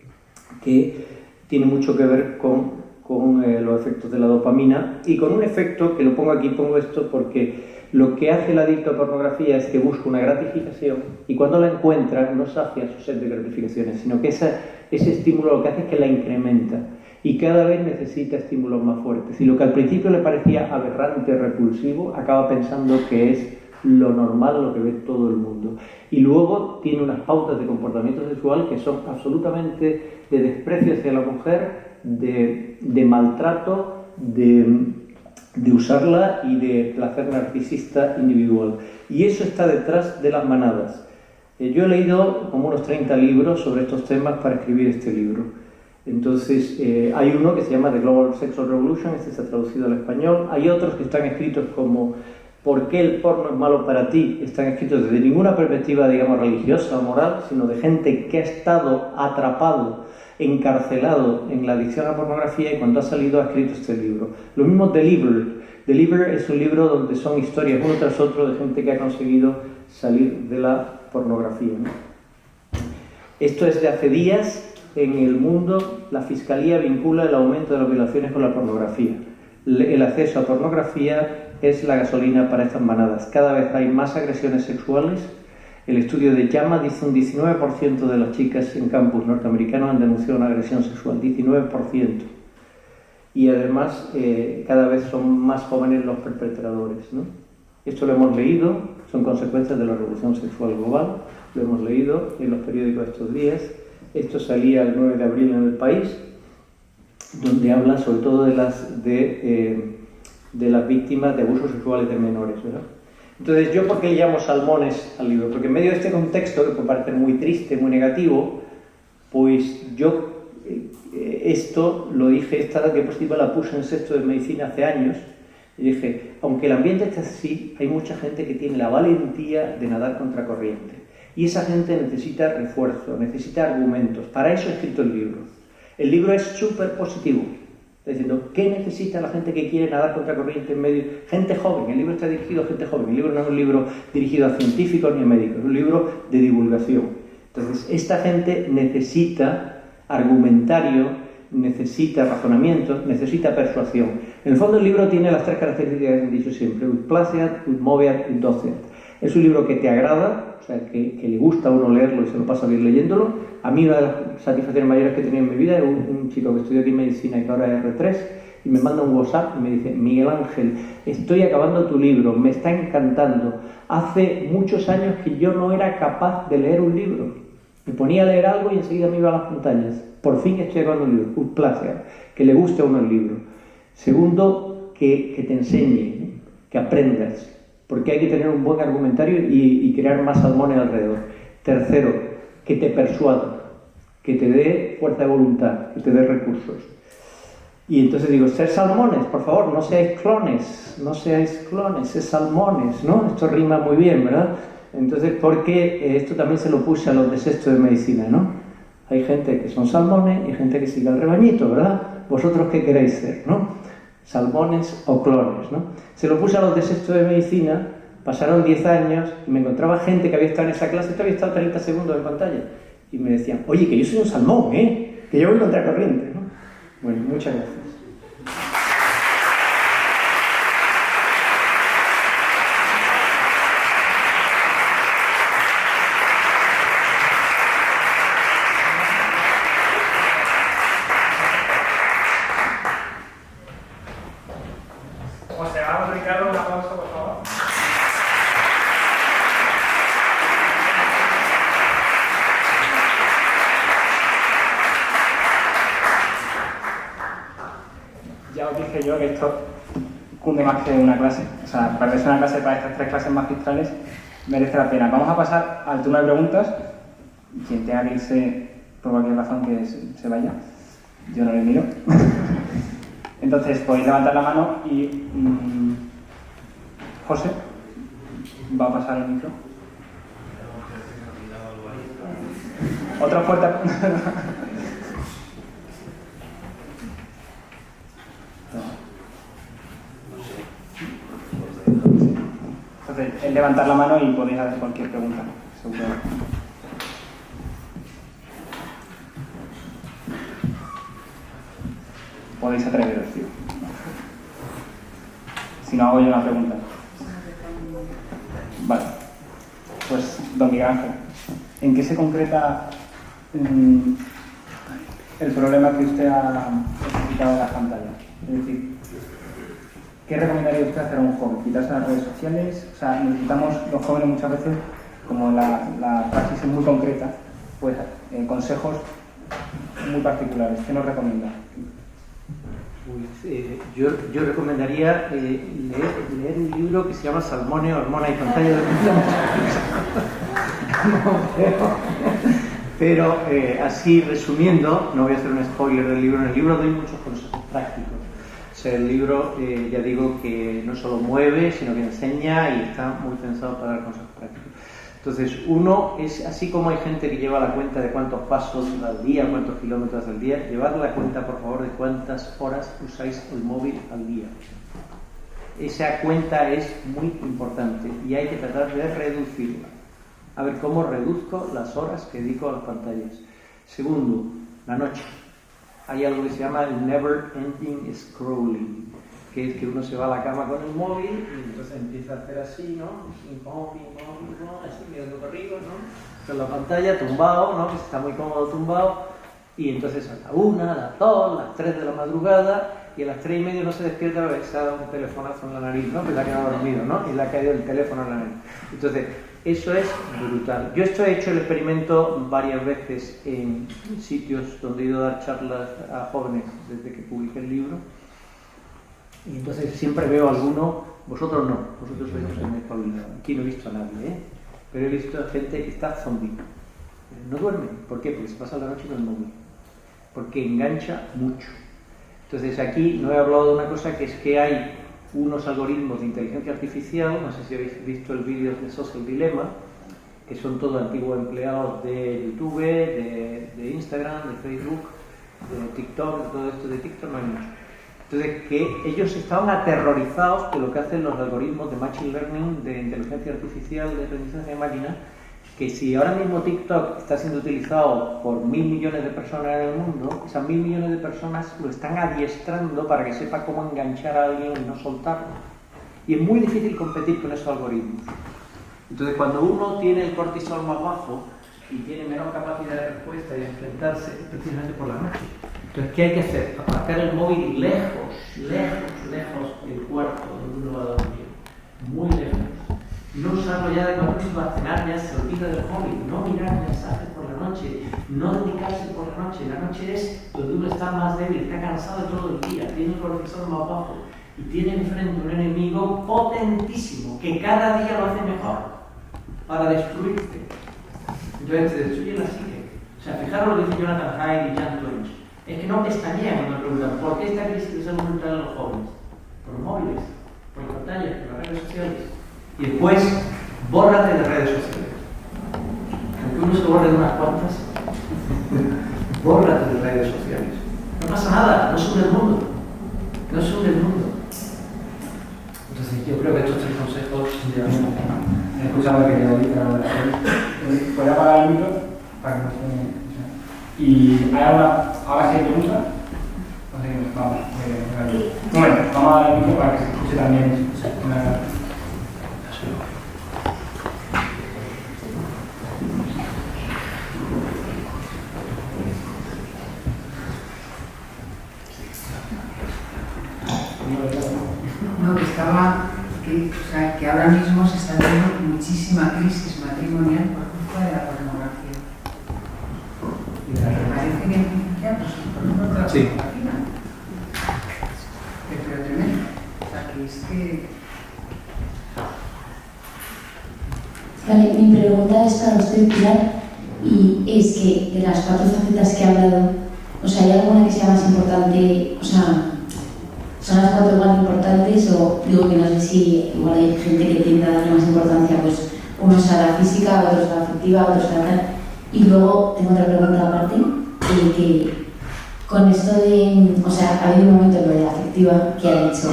que tiene mucho que ver con los efectos de la dopamina y con un efecto, que lo pongo aquí, pongo esto porque lo que hace el adicto a pornografía es que busca una gratificación y cuando la encuentra no sacia su sed de gratificaciones, sino que ese estímulo lo que hace es que la incrementa y cada vez necesita estímulos más fuertes. Y lo que al principio le parecía aberrante, repulsivo, acaba pensando que es lo normal, lo que ve todo el mundo. Y luego tiene unas pautas de comportamiento sexual que son absolutamente de desprecio hacia la mujer, de maltrato, de usarla y de placer narcisista individual. Y eso está detrás de las manadas. Yo he leído como unos 30 libros sobre estos temas para escribir este libro. Entonces, hay uno que se llama The Global Sexual Revolution, este está traducido al español. Hay otros que están escritos como ¿por qué el porno es malo para ti? Están escritos desde ninguna perspectiva, digamos, religiosa o moral, sino de gente que ha estado atrapado, encarcelado en la adicción a la pornografía y cuando ha salido ha escrito este libro. Lo mismo Deliver. Deliver es un libro donde son historias uno tras otro de gente que ha conseguido salir de la pornografía, ¿no? Esto es de hace días. En el mundo, la Fiscalía vincula el aumento de las violaciones con la pornografía. El acceso a pornografía es la gasolina para estas manadas. Cada vez hay más agresiones sexuales. El estudio de JAMA dice un 19% de las chicas en campus norteamericanos han denunciado una agresión sexual. 19%. Y además, cada vez son más jóvenes los perpetradores, ¿no? Esto lo hemos leído, son consecuencias de la revolución sexual global. Lo hemos leído en los periódicos estos días. Esto salía el 9 de abril en El País, donde habla sobre todo de las víctimas de abusos sexuales de menores, ¿verdad? Entonces, ¿yo por qué le llamo salmones al libro? Porque en medio de este contexto, que puede parecer muy triste, muy negativo, pues yo esto lo dije, esta diapositiva la puse en sexto de medicina hace años, y dije, aunque el ambiente esté así, hay mucha gente que tiene la valentía de nadar contra corriente. Y esa gente necesita refuerzo, necesita argumentos. Para eso he escrito el libro. El libro es súper positivo. Está diciendo, ¿qué necesita la gente que quiere nadar contra corriente en medio? Gente joven. El libro está dirigido a gente joven. El libro no es un libro dirigido a científicos ni a médicos. Es un libro de divulgación. Entonces, esta gente necesita argumentario, necesita razonamiento, necesita persuasión. En el fondo, el libro tiene las 3 características que he dicho siempre. Ut placeat, ut moveat, ut doceat. Es un libro que te agrada, o sea, que le gusta a uno leerlo y se lo pasa bien leyéndolo. A mí una de las satisfacciones mayores que he tenido en mi vida es un chico que estudió aquí medicina y que ahora es R3 y me manda un WhatsApp y me dice, Miguel Ángel, estoy acabando tu libro, me está encantando. Hace muchos años que yo no era capaz de leer un libro. Me ponía a leer algo y enseguida me iba a las pantallas. Por fin estoy acabando un libro, un placer, que le guste a uno el libro. Segundo, que te enseñe, ¿no? Que aprendas. Porque hay que tener un buen argumentario y crear más salmones alrededor. Tercero, que te persuada, que te dé fuerza de voluntad, que te dé recursos. Y entonces digo, ser salmones, por favor, no seáis clones, sed salmones, ¿no? Esto rima muy bien, ¿verdad? Entonces, porque esto también se lo puse a los de sexto de medicina, ¿no? Hay gente que son salmones y gente que sigue al rebañito, ¿verdad? ¿Vosotros qué queréis ser, no? Salmones o clones, ¿no? Se lo puse a los de sexto de medicina, pasaron 10 años y me encontraba gente que había estado en esa clase, que había estado 30 segundos en pantalla, y me decían, oye, que yo soy un salmón, que yo voy contra corriente, ¿no? Bueno, muchas gracias. Observamos, Ricardo, un aplauso, por favor. Ya os dije yo que esto cunde más que una clase. O sea, perderse una clase para estas 3 clases magistrales merece la pena. Vamos a pasar al turno de preguntas. Quien tenga que irse por cualquier razón que se vaya. Yo no le miro. Entonces podéis levantar la mano y José va a pasar el micro. Otra fuerte. Entonces, es levantar la mano y podéis hacer cualquier pregunta. Seguro. Podéis atreveros, tío. Si no hago yo una pregunta. Vale. Pues, don Miguel Ángel, ¿en qué se concreta el problema que usted ha explicado en las pantallas? Es decir, ¿qué recomendaría usted hacer a un joven? ¿Quitarse las redes sociales? O sea, necesitamos los jóvenes muchas veces, como la praxis es muy concreta, pues consejos muy particulares. ¿Qué nos recomienda? Pues, yo recomendaría leer un libro que se llama Salmones, Hormonas y Pantalla de Pero así resumiendo, no voy a hacer un spoiler del libro, en el libro doy muchos consejos prácticos. O sea, el libro, ya digo que no solo mueve, sino que enseña y está muy pensado para dar consejos prácticos. Entonces, uno es, así como hay gente que lleva la cuenta de cuántos pasos al día, cuántos kilómetros al día, llevad la cuenta, por favor, de cuántas horas usáis el móvil al día. Esa cuenta es muy importante y hay que tratar de reducirla. A ver, ¿cómo reduzco las horas que dedico a las pantallas? Segundo, la noche. Hay algo que se llama el never ending scrolling, que es que uno se va a la cama con el móvil y entonces empieza a hacer así, ¿no? Así mirando para arriba, ¿no? Con la pantalla tumbado, ¿no? Que está muy cómodo tumbado, y entonces a la 1, a las 2, a las 3 de la madrugada, y a las 3 y media no se despierta porque se ha dado un telefonazo en la nariz, ¿no? Que se ha quedado dormido, ¿no? Y le ha caído el teléfono en la nariz. Entonces, eso es brutal. Yo he hecho el experimento varias veces en sitios donde he ido a dar charlas a jóvenes desde que publiqué el libro. Y entonces siempre veo a alguno, vosotros no, vosotros sois gente espabilada. Aquí no he visto a nadie, ¿eh? Pero he visto a gente que está zombie. No duerme. ¿Por qué? Porque se pasa la noche con el móvil. Porque engancha mucho. Entonces aquí no he hablado de una cosa, que es que hay unos algoritmos de inteligencia artificial, no sé si habéis visto el vídeo de Social Dilemma, que son todos antiguos empleados de YouTube, de Instagram, de Facebook, de TikTok, de todo esto de TikTok no hay mucho. Entonces, que ellos estaban aterrorizados de lo que hacen los algoritmos de Machine Learning, de inteligencia artificial, de aprendizaje de máquina, que si ahora mismo TikTok está siendo utilizado por 1.000 millones de personas en el mundo, esas 1.000 millones de personas lo están adiestrando para que sepa cómo enganchar a alguien y no soltarlo. Y es muy difícil competir con esos algoritmos. Entonces, cuando uno tiene el cortisol más bajo y tiene menos capacidad de respuesta y de enfrentarse, es precisamente por la noche. Entonces, ¿qué hay que hacer? Aparcar el móvil lejos del cuarto donde uno va a dormir. Muy lejos. No usarlo ya de cuando uno va a cenar, ya se olvida del móvil. No mirar mensajes por la noche. No dedicarse por la noche. La noche es donde uno está más débil, está cansado de todo el día, tiene el cortisol más bajo y tiene enfrente un enemigo potentísimo que cada día lo hace mejor para destruirte. Entonces te destruye la psique. O sea, fijaros lo que dice Jonathan Haidt y Jan Twenge. Es que no pestañean cuando me preguntan ¿por qué esta crisis de salud mental en los jóvenes? Por los móviles, por las pantallas, por las redes sociales. Y después, bórrate de redes sociales. Aunque uno se borre de unas cuantas, bórrate de redes sociales. No pasa nada, no se hunde el mundo. No se hunde el mundo. Entonces yo creo que estos 3 consejos ya He escuchado que voy a apagar el micro para que no se... Y hay alguna... Ahora sí hay preguntas. No sé, vamos. Bueno, vamos a dar el micro para que se escuche también. No, que ahora mismo se está viendo muchísima crisis matrimonial por culpa de la pornografía. Parece que por otra Sí. página. Pero tremendo. O sea, que es que... Vale, mi pregunta es para usted, Pilar, y es que de las 4 facetas que ha hablado, o sea, ¿hay alguna que sea más importante? O sea, ¿son las 4 igual importantes o digo que no sé si igual hay gente que tiende a darle más importancia, pues unos a la física, otros a la afectiva, otros a la tal? Y luego tengo otra pregunta aparte, que con esto de, o sea, ha habido un momento en lo de la afectiva que ha dicho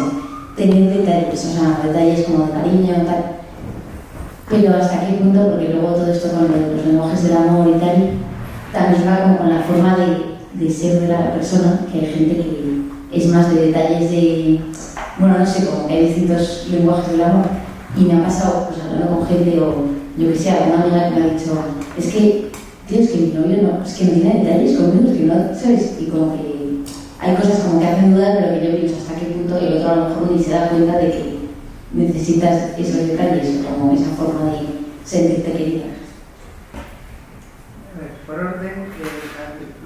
tener detalles, o sea, detalles como de cariño y tal, pero hasta qué punto, porque luego todo esto con los lenguajes del amor y tal, también va como con la forma de ser de la persona, que hay gente que es más de detalles de, bueno, no sé, como que hay distintos lenguajes del amor, y me ha pasado, pues hablando con gente o yo que sé, alguna amiga que me ha dicho, es que, tío, es que mi novio no, es que no tiene detalles conmigo, es que no, ¿sabes? Y como que hay cosas como que hacen dudar, pero que yo pienso hasta qué punto, y el otro a lo mejor ni se da cuenta de que necesitas esos detalles, como esa forma de sentirte querida. A ver, por orden,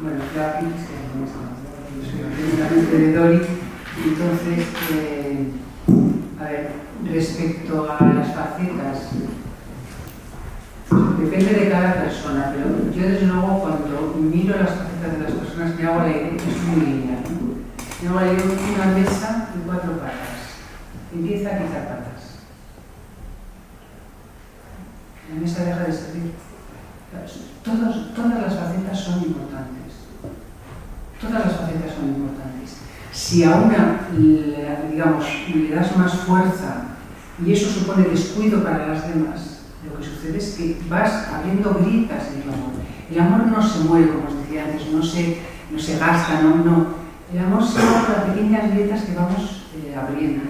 bueno, la crisis que no yo soy precisamente de Dori, entonces, a ver, respecto a las facetas, depende de cada persona, pero yo desde luego cuando miro las facetas de las personas me hago la idea, es muy lineal, ¿no? Me hago la idea de una mesa y 4 patas. Empieza a quitar patas. La mesa deja de servir. Todas las facetas son importantes. Todas las facetas son importantes. Si a una, digamos, le das más fuerza y eso supone descuido para las demás, lo que sucede es que vas abriendo grietas en tu amor. El amor no se muere, como os decía antes, no se gasta, no. El amor son las pequeñas grietas que vamos abriendo.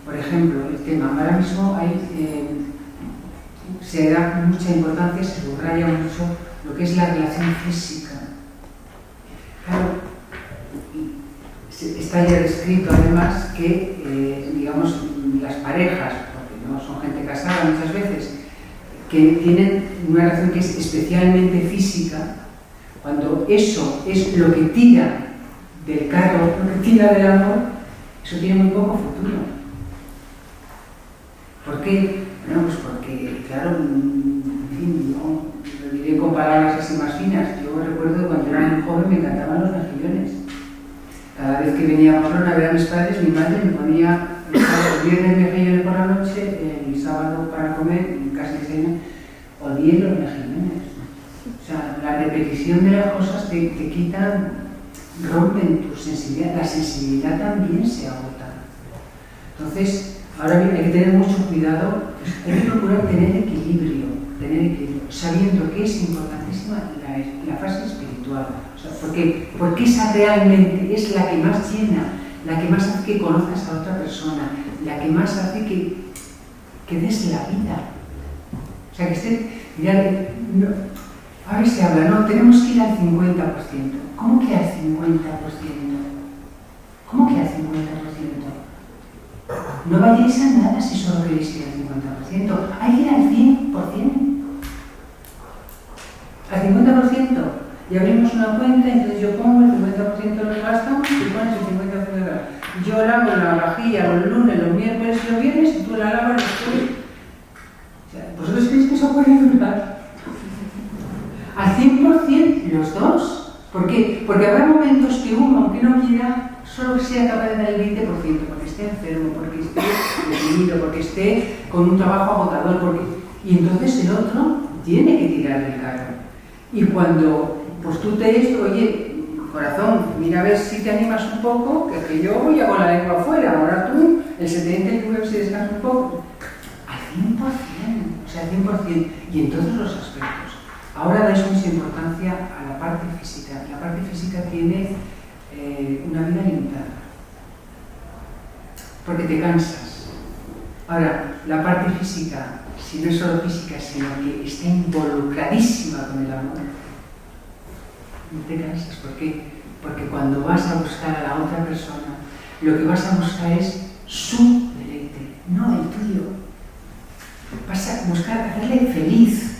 Por ejemplo, el tema, ahora mismo se da mucha importancia, se subraya mucho lo que es la relación física. Claro, está ya descrito además que, digamos, las parejas, porque no son gente casada muchas veces, que tienen una relación que es especialmente física, cuando eso es lo que tira del carro, lo que tira del amor, eso tiene muy poco futuro. ¿Por qué? Bueno, pues porque, claro, en fin, no lo diré con palabras así más finas. Yo recuerdo cuando era muy joven me encantaban los mejillones. Cada vez que venía a Barcelona a ver a mis padres, mi madre me ponía el viernes mejillones por la noche, el sábado para comer, casi cena, odié los mejillones. O sea, la repetición de las cosas te quitan, rompen tu sensibilidad. La sensibilidad también se agota. Entonces, ahora bien, hay que tener mucho cuidado, hay que procurar tener equilibrio, sabiendo que es importantísima la fase espiritual. O sea, porque esa realmente es la que más llena, la que más hace que conozcas a otra persona, la que más hace que des la vida. O sea, que mirad, no, ahora se habla, no, tenemos que ir al 50%. ¿Cómo que al 50%? ¿Cómo que al 50%? No vayáis a nada si solo queréis ir al 50%. Hay que ir al 100%. Al 50%. Y abrimos una cuenta, entonces yo pongo el 50% de los gastos y pones el 50% de los gastos. Yo lavo la vajilla los lunes, los miércoles y los viernes y tú la lavas los jueves. O sea, ¿vosotros creéis que eso puede durar? Al 100% los dos. ¿Por qué? Porque habrá momentos que uno, aunque no quiera, solo sea capaz de dar el 20% porque esté enfermo, porque esté deprimido, porque esté con un trabajo agotador, y entonces el otro tiene que tirar del carro. Y cuando pues tú te oye, corazón, mira a ver si te animas un poco, que yo voy a con la lengua afuera, ahora tú, el 70% y tú ves si descansas un poco. Al 100%, o sea, al 100%, y en todos los aspectos. Ahora dais mucha importancia a la parte física. La parte física tiene una vida limitada, porque te cansas. Ahora, la parte física, si no es solo física, sino que está involucradísima con el amor, no te cansas. ¿Por qué? Porque cuando vas a buscar a la otra persona, lo que vas a buscar es su deleite, no el tuyo. Vas a buscar hacerle feliz.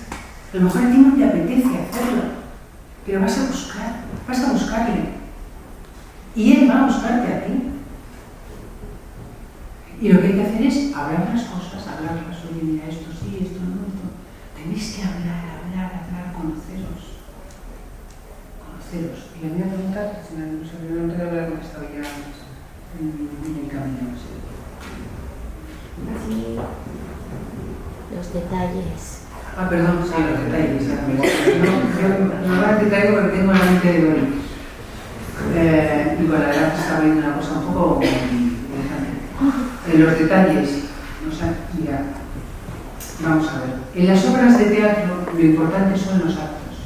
A lo mejor a ti no te apetece hacerlo, pero vas a buscarle. Y él va a buscarte a ti. Y lo que hay que hacer es hablar las cosas, hablarlas. Oye, mira, esto sí, esto no, esto. Tenéis que hablar, conoceros. Y la primera pregunta, no sé, no te voy a contestar ya en el camino. Sí, los detalles. Ah, perdón, sí, los detalles. Normalmente traigo porque tengo la mente de Dori. Y con la verdad estaba viendo una cosa un poco interesante. En los detalles, o sea, mira, vamos a ver. En las obras de teatro lo importante son los actos.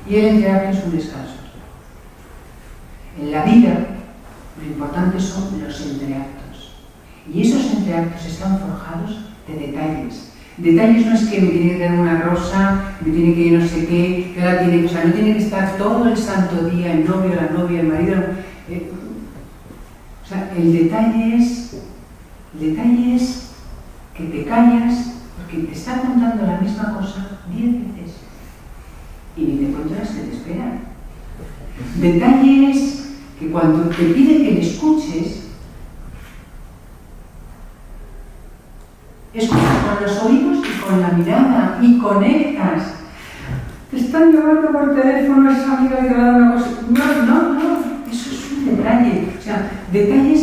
Y el entreacto es un descanso. En la vida lo importante son los entreactos. Y esos entreactos están forjados de detalles. Detalles no es que me tiene que dar una rosa, me tiene que no sé qué, que ahora tiene que, o sea, no tiene que estar todo el santo día el novio, la novia, el marido. O sea, el detalle es que te callas porque te está contando la misma cosa 10 veces y ni te encuentras que te esperan. Detalle es que cuando te pide que le escuches, escuchas con los oídos y con la mirada y conectas. Te están llamando por teléfono esa amiga que te va a dar una cosa. No, eso es un detalle. O sea, detalles,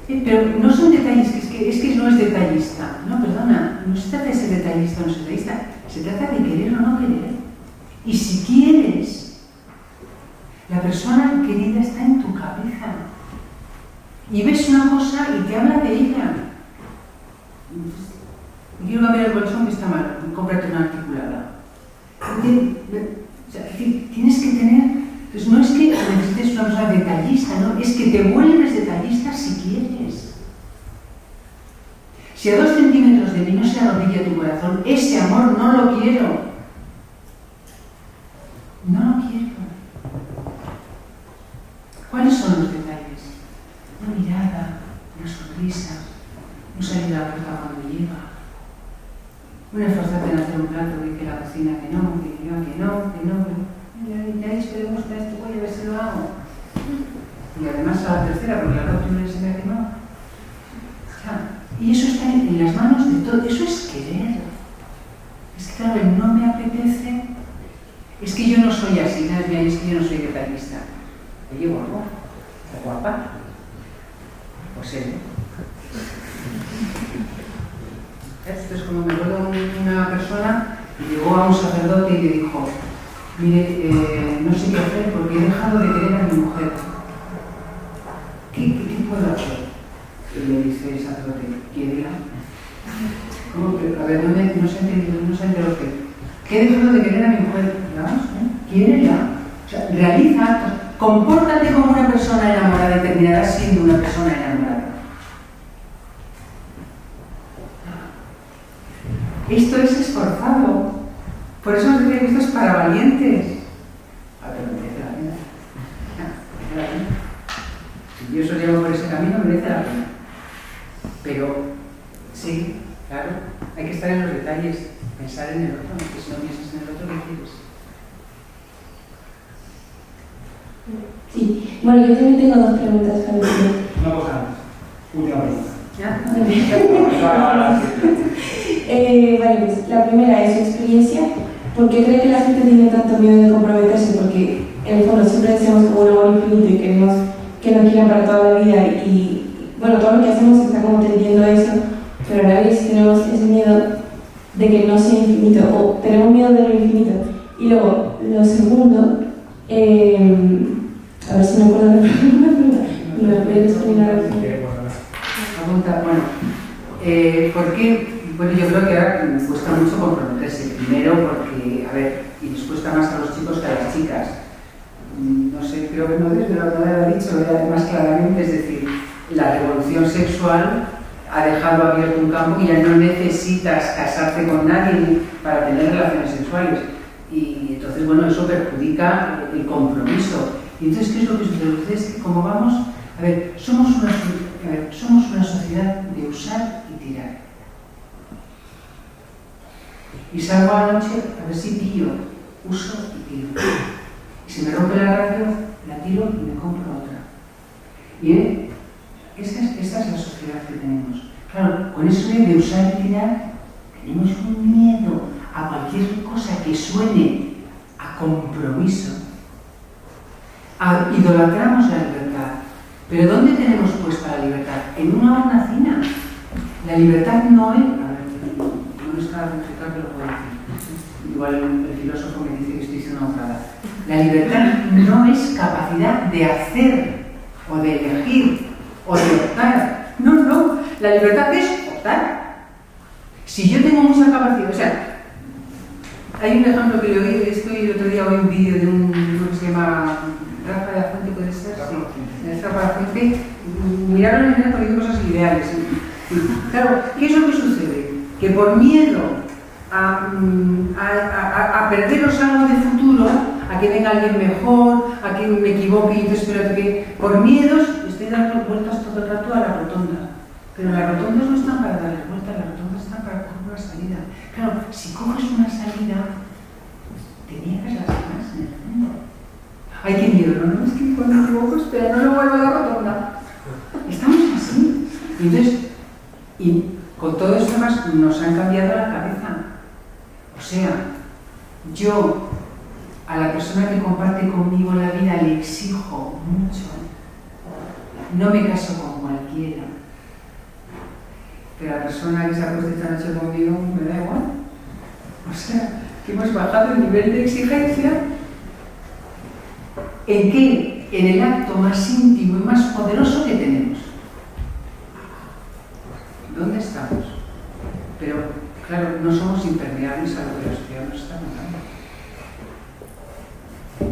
pero no son detalles, es que no es detallista. No, perdona, no se trata de ser detallista o no ser detallista, se trata de querer o no querer. Y si quieres, la persona querida está en tu cabeza. Y ves una cosa y te habla de ella. Quiero cambiar el colchón que está mal, cómprate una articulada. O sea, tienes que tener, pues no es que necesites una persona detallista, ¿no? Es que te vuelves detallista si quieres. Si a 2 centímetros de mí no se arrodilla tu corazón, ese amor no lo quiero. No lo quiero. ¿Cuáles son los detalles? Una mirada, una sonrisa, un salir a la puerta cuando llega. Una esforzarte en hacer un plato que la cocina que no. Ya esperemos que esto voy a ver si lo hago. Y además a la tercera, porque la primera se me ha quemado. Y eso está en las manos de todo. Eso es querer. Es que claro, no me apetece. Es que yo no soy así, ¿sabes? Es que yo no soy detallista. Oye, guapo, ¿está guapa? Pues él. Esto es como me acuerdo una persona que llegó a un sacerdote y le dijo: mire, no sé qué hacer porque he dejado de querer a mi mujer. ¿Qué puedo hacer? Y le dice el sacerdote: ¿quiérela? ¿Cómo que? A ver, no se enteró que he dejado de querer a mi mujer. ¿Ya? ¿Quiérela? O sea, realiza actos. Compórtate como una persona enamorada y terminarás siendo una persona enamorada. Esto es esforzado. Por eso os decía que esto es para valientes. A ver, merece la pena. Merece la pena. Si Dios os lleva por ese camino, merece la pena. Pero, sí, claro, hay que estar en los detalles, pensar en el otro, porque si no piensas en el otro, ¿qué quieres? Sí, bueno, yo también tengo 2 preguntas para usted. Una cosa antes. Última pregunta. ¿Ya? Vale, pues la primera es su experiencia. ¿Por qué cree que la gente tiene tanto miedo de comprometerse? Porque en el fondo siempre decíamos como un amor infinito y queremos que nos quieran para toda la vida y bueno, todo lo que hacemos está como tendiendo a eso, pero a la vez tenemos ese miedo de que no sea infinito o tenemos miedo de lo infinito. Y luego, lo segundo, a ver si me acuerdo de la pregunta, ¿me puedes terminar la pregunta? Bueno, ¿por qué? Bueno, yo creo que ahora cuesta mucho comprometerse. Primero porque, a ver, y les cuesta más a los chicos que a las chicas. No sé, creo que no desde lo que lo ha dicho más claramente, es decir, la revolución sexual ha dejado abierto un campo que ya no necesitas casarte con nadie para tener relaciones sexuales. Y entonces, bueno, eso perjudica el compromiso. Y entonces, ¿qué es lo que sucede? Es que como vamos, a ver, somos una sociedad de usar y tirar. Y salgo a la noche a ver si pillo, uso y tiro. Y si me rompe la radio, la tiro y me compro otra. Y esta es la sociedad que tenemos. Claro, con eso de usar y tirar, tenemos un miedo a cualquier cosa que suene a compromiso. Idolatramos la libertad. Pero ¿dónde tenemos puesta la libertad? En una hornacina. La libertad no es... No está reflejado, pero lo puedo decir. Igual el filósofo me dice que estoy diciendo una frase. La libertad no es capacidad de hacer, o de elegir, o de optar. No. La libertad es optar. Si yo tengo mucha capacidad, o sea, hay un ejemplo que le oí, el otro día oí un vídeo de un que se llama Rafa de la Fuente, puede ser, Rafa de la Fuente, miraron en él poniendo cosas ideales. Claro, ¿qué es lo que sucede? Que por miedo a perderos algo de futuro, a que venga alguien mejor, a que me equivoque y entonces espérate que por miedos estoy dando vueltas todo el rato a la rotonda. Pero las rotondas no están para darle vueltas, las rotondas están para coger una salida. Claro, si coges una salida, te niegas las demás en el fondo. Ay, qué miedo, no, es que cuando me equivoco, espera, no vuelvo a la rotonda. Estamos así. Y entonces, y con todo esto más nos han cambiado la cabeza. O sea, yo a la persona que comparte conmigo la vida le exijo mucho. No me caso con cualquiera. Pero la persona que se ha puesto esta noche conmigo me da igual. O sea, que hemos bajado el nivel de exigencia. ¿En qué? En el acto más íntimo y más poderoso que tenemos. ¿Dónde estamos? Pero, claro, no somos impermeables a lo que la sociedad nos está contando.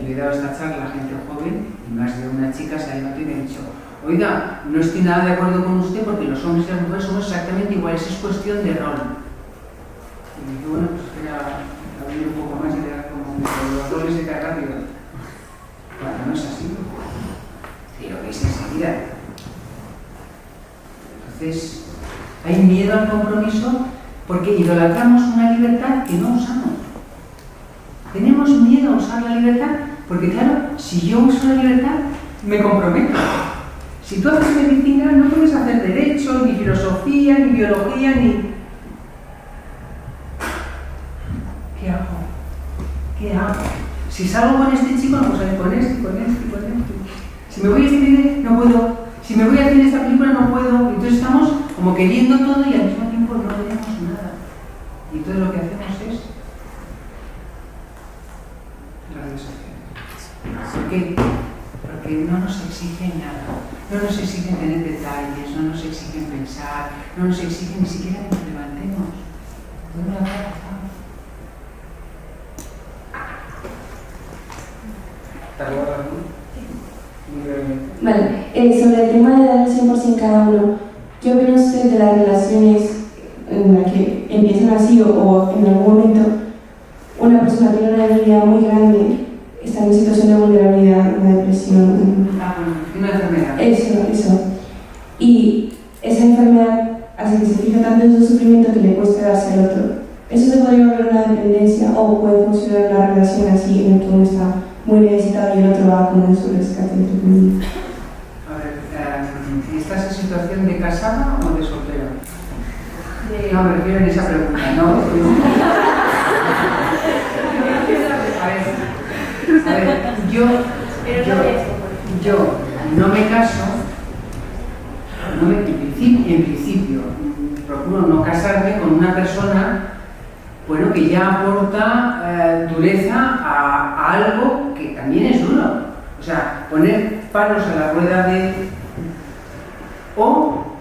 Yo he dado esta charla a gente joven y más de una chica se ha levantado y me ha dicho: oiga, no estoy nada de acuerdo con usted porque los hombres y las mujeres somos exactamente iguales, es cuestión de rol. Y dije, bueno, pues espera, abrir un poco más y ver como los roles de cada rápido. Bueno, no es así. Y lo veis enseguida. Entonces, hay miedo al compromiso porque idolatramos una libertad que no usamos. Tenemos miedo a usar la libertad porque, claro, si yo uso la libertad, me comprometo. Si tú haces medicina, no puedes hacer derecho, ni filosofía, ni biología, ni... ¿Qué hago? ¿Qué hago? Si salgo con este chico, no puedo salir con este, con este, con este. Si me voy a cine, no puedo. Si me voy a hacer esta película, no puedo. Entonces estamos como queriendo todo y al mismo tiempo no tenemos nada. Y todo lo que hacemos es las redes sociales. ¿Por qué? Porque no nos exigen nada. No nos exigen tener detalles, no nos exigen pensar, no nos exigen ni siquiera que nos levantemos. ¿Dónde la pasamos? Vale, sobre el tema de dar el 100% cada uno, ¿qué opina usted de las relaciones en las que empiezan así o en algún momento una persona tiene una debilidad muy grande, está en situación de vulnerabilidad, una depresión? Una enfermedad. Eso. Y esa enfermedad hace que se fije tanto en su sufrimiento que le cueste darse al otro. ¿Eso se podría volver una dependencia o puede funcionar una relación así en la que uno está muy necesitado y el otro va como en su rescate? A ver, ¿estás en situación de casada o de soltera? No, me refiero en esa pregunta, ¿no? A ver, A ver, yo no me caso, en principio, procuro no casarme con una persona, bueno, que ya aporta dureza a algo que también es duro. O sea, poner palos a la rueda de... O,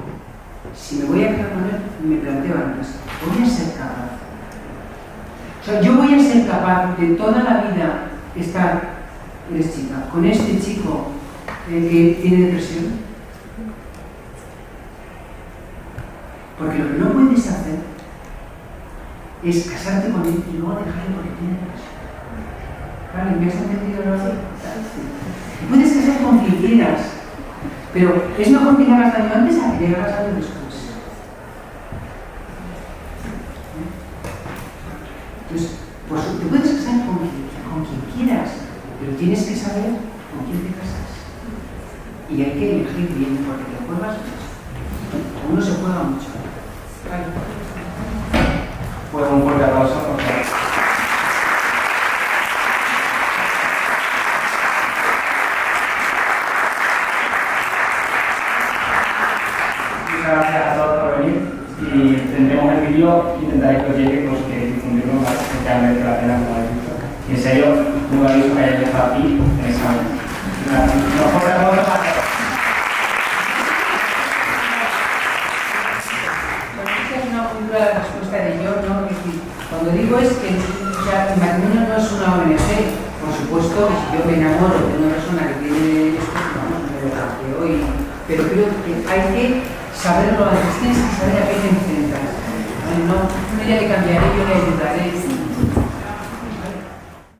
si me voy a casar con él, me planteo antes, voy a ser capaz. O sea, yo voy a ser capaz de toda la vida estar, eres chica, con este chico que tiene depresión. Porque lo que no puedes hacer es casarte con él y luego dejarle porque tiene depresión. ¿Vale? ¿Me has entendido lo que? Puedes casar con quien quieras, pero es mejor que le hagas daño antes a que le hagas daño después. Entonces, pues te puedes casar con quien quieras, pero tienes que saber con quién te casas. Y hay que elegir bien, porque te juegas mucho. Uno se juega mucho. Vale. Pues un fuerte aplauso, por favor. Muchas gracias a todos por venir y tendremos el vídeo, intentaré que os llegue, pues que difundirlo más, porque merece la pena, como habéis visto. Y en serio, un aviso que hayáis dejado aquí en esa mesa. Gracias. Un fuerte aplauso para todos. La respuesta de yo, ¿no? Es decir, cuando digo es que o sea, el matrimonio no es una ONG, por supuesto que si yo me enamoro de una persona que tiene esto, vamos, me lo planteo, pero creo que hay que saberlo antes, tienes que saber a qué te enfrentas. ¿Vale? No, yo ya le cambiaré, yo le ayudaré.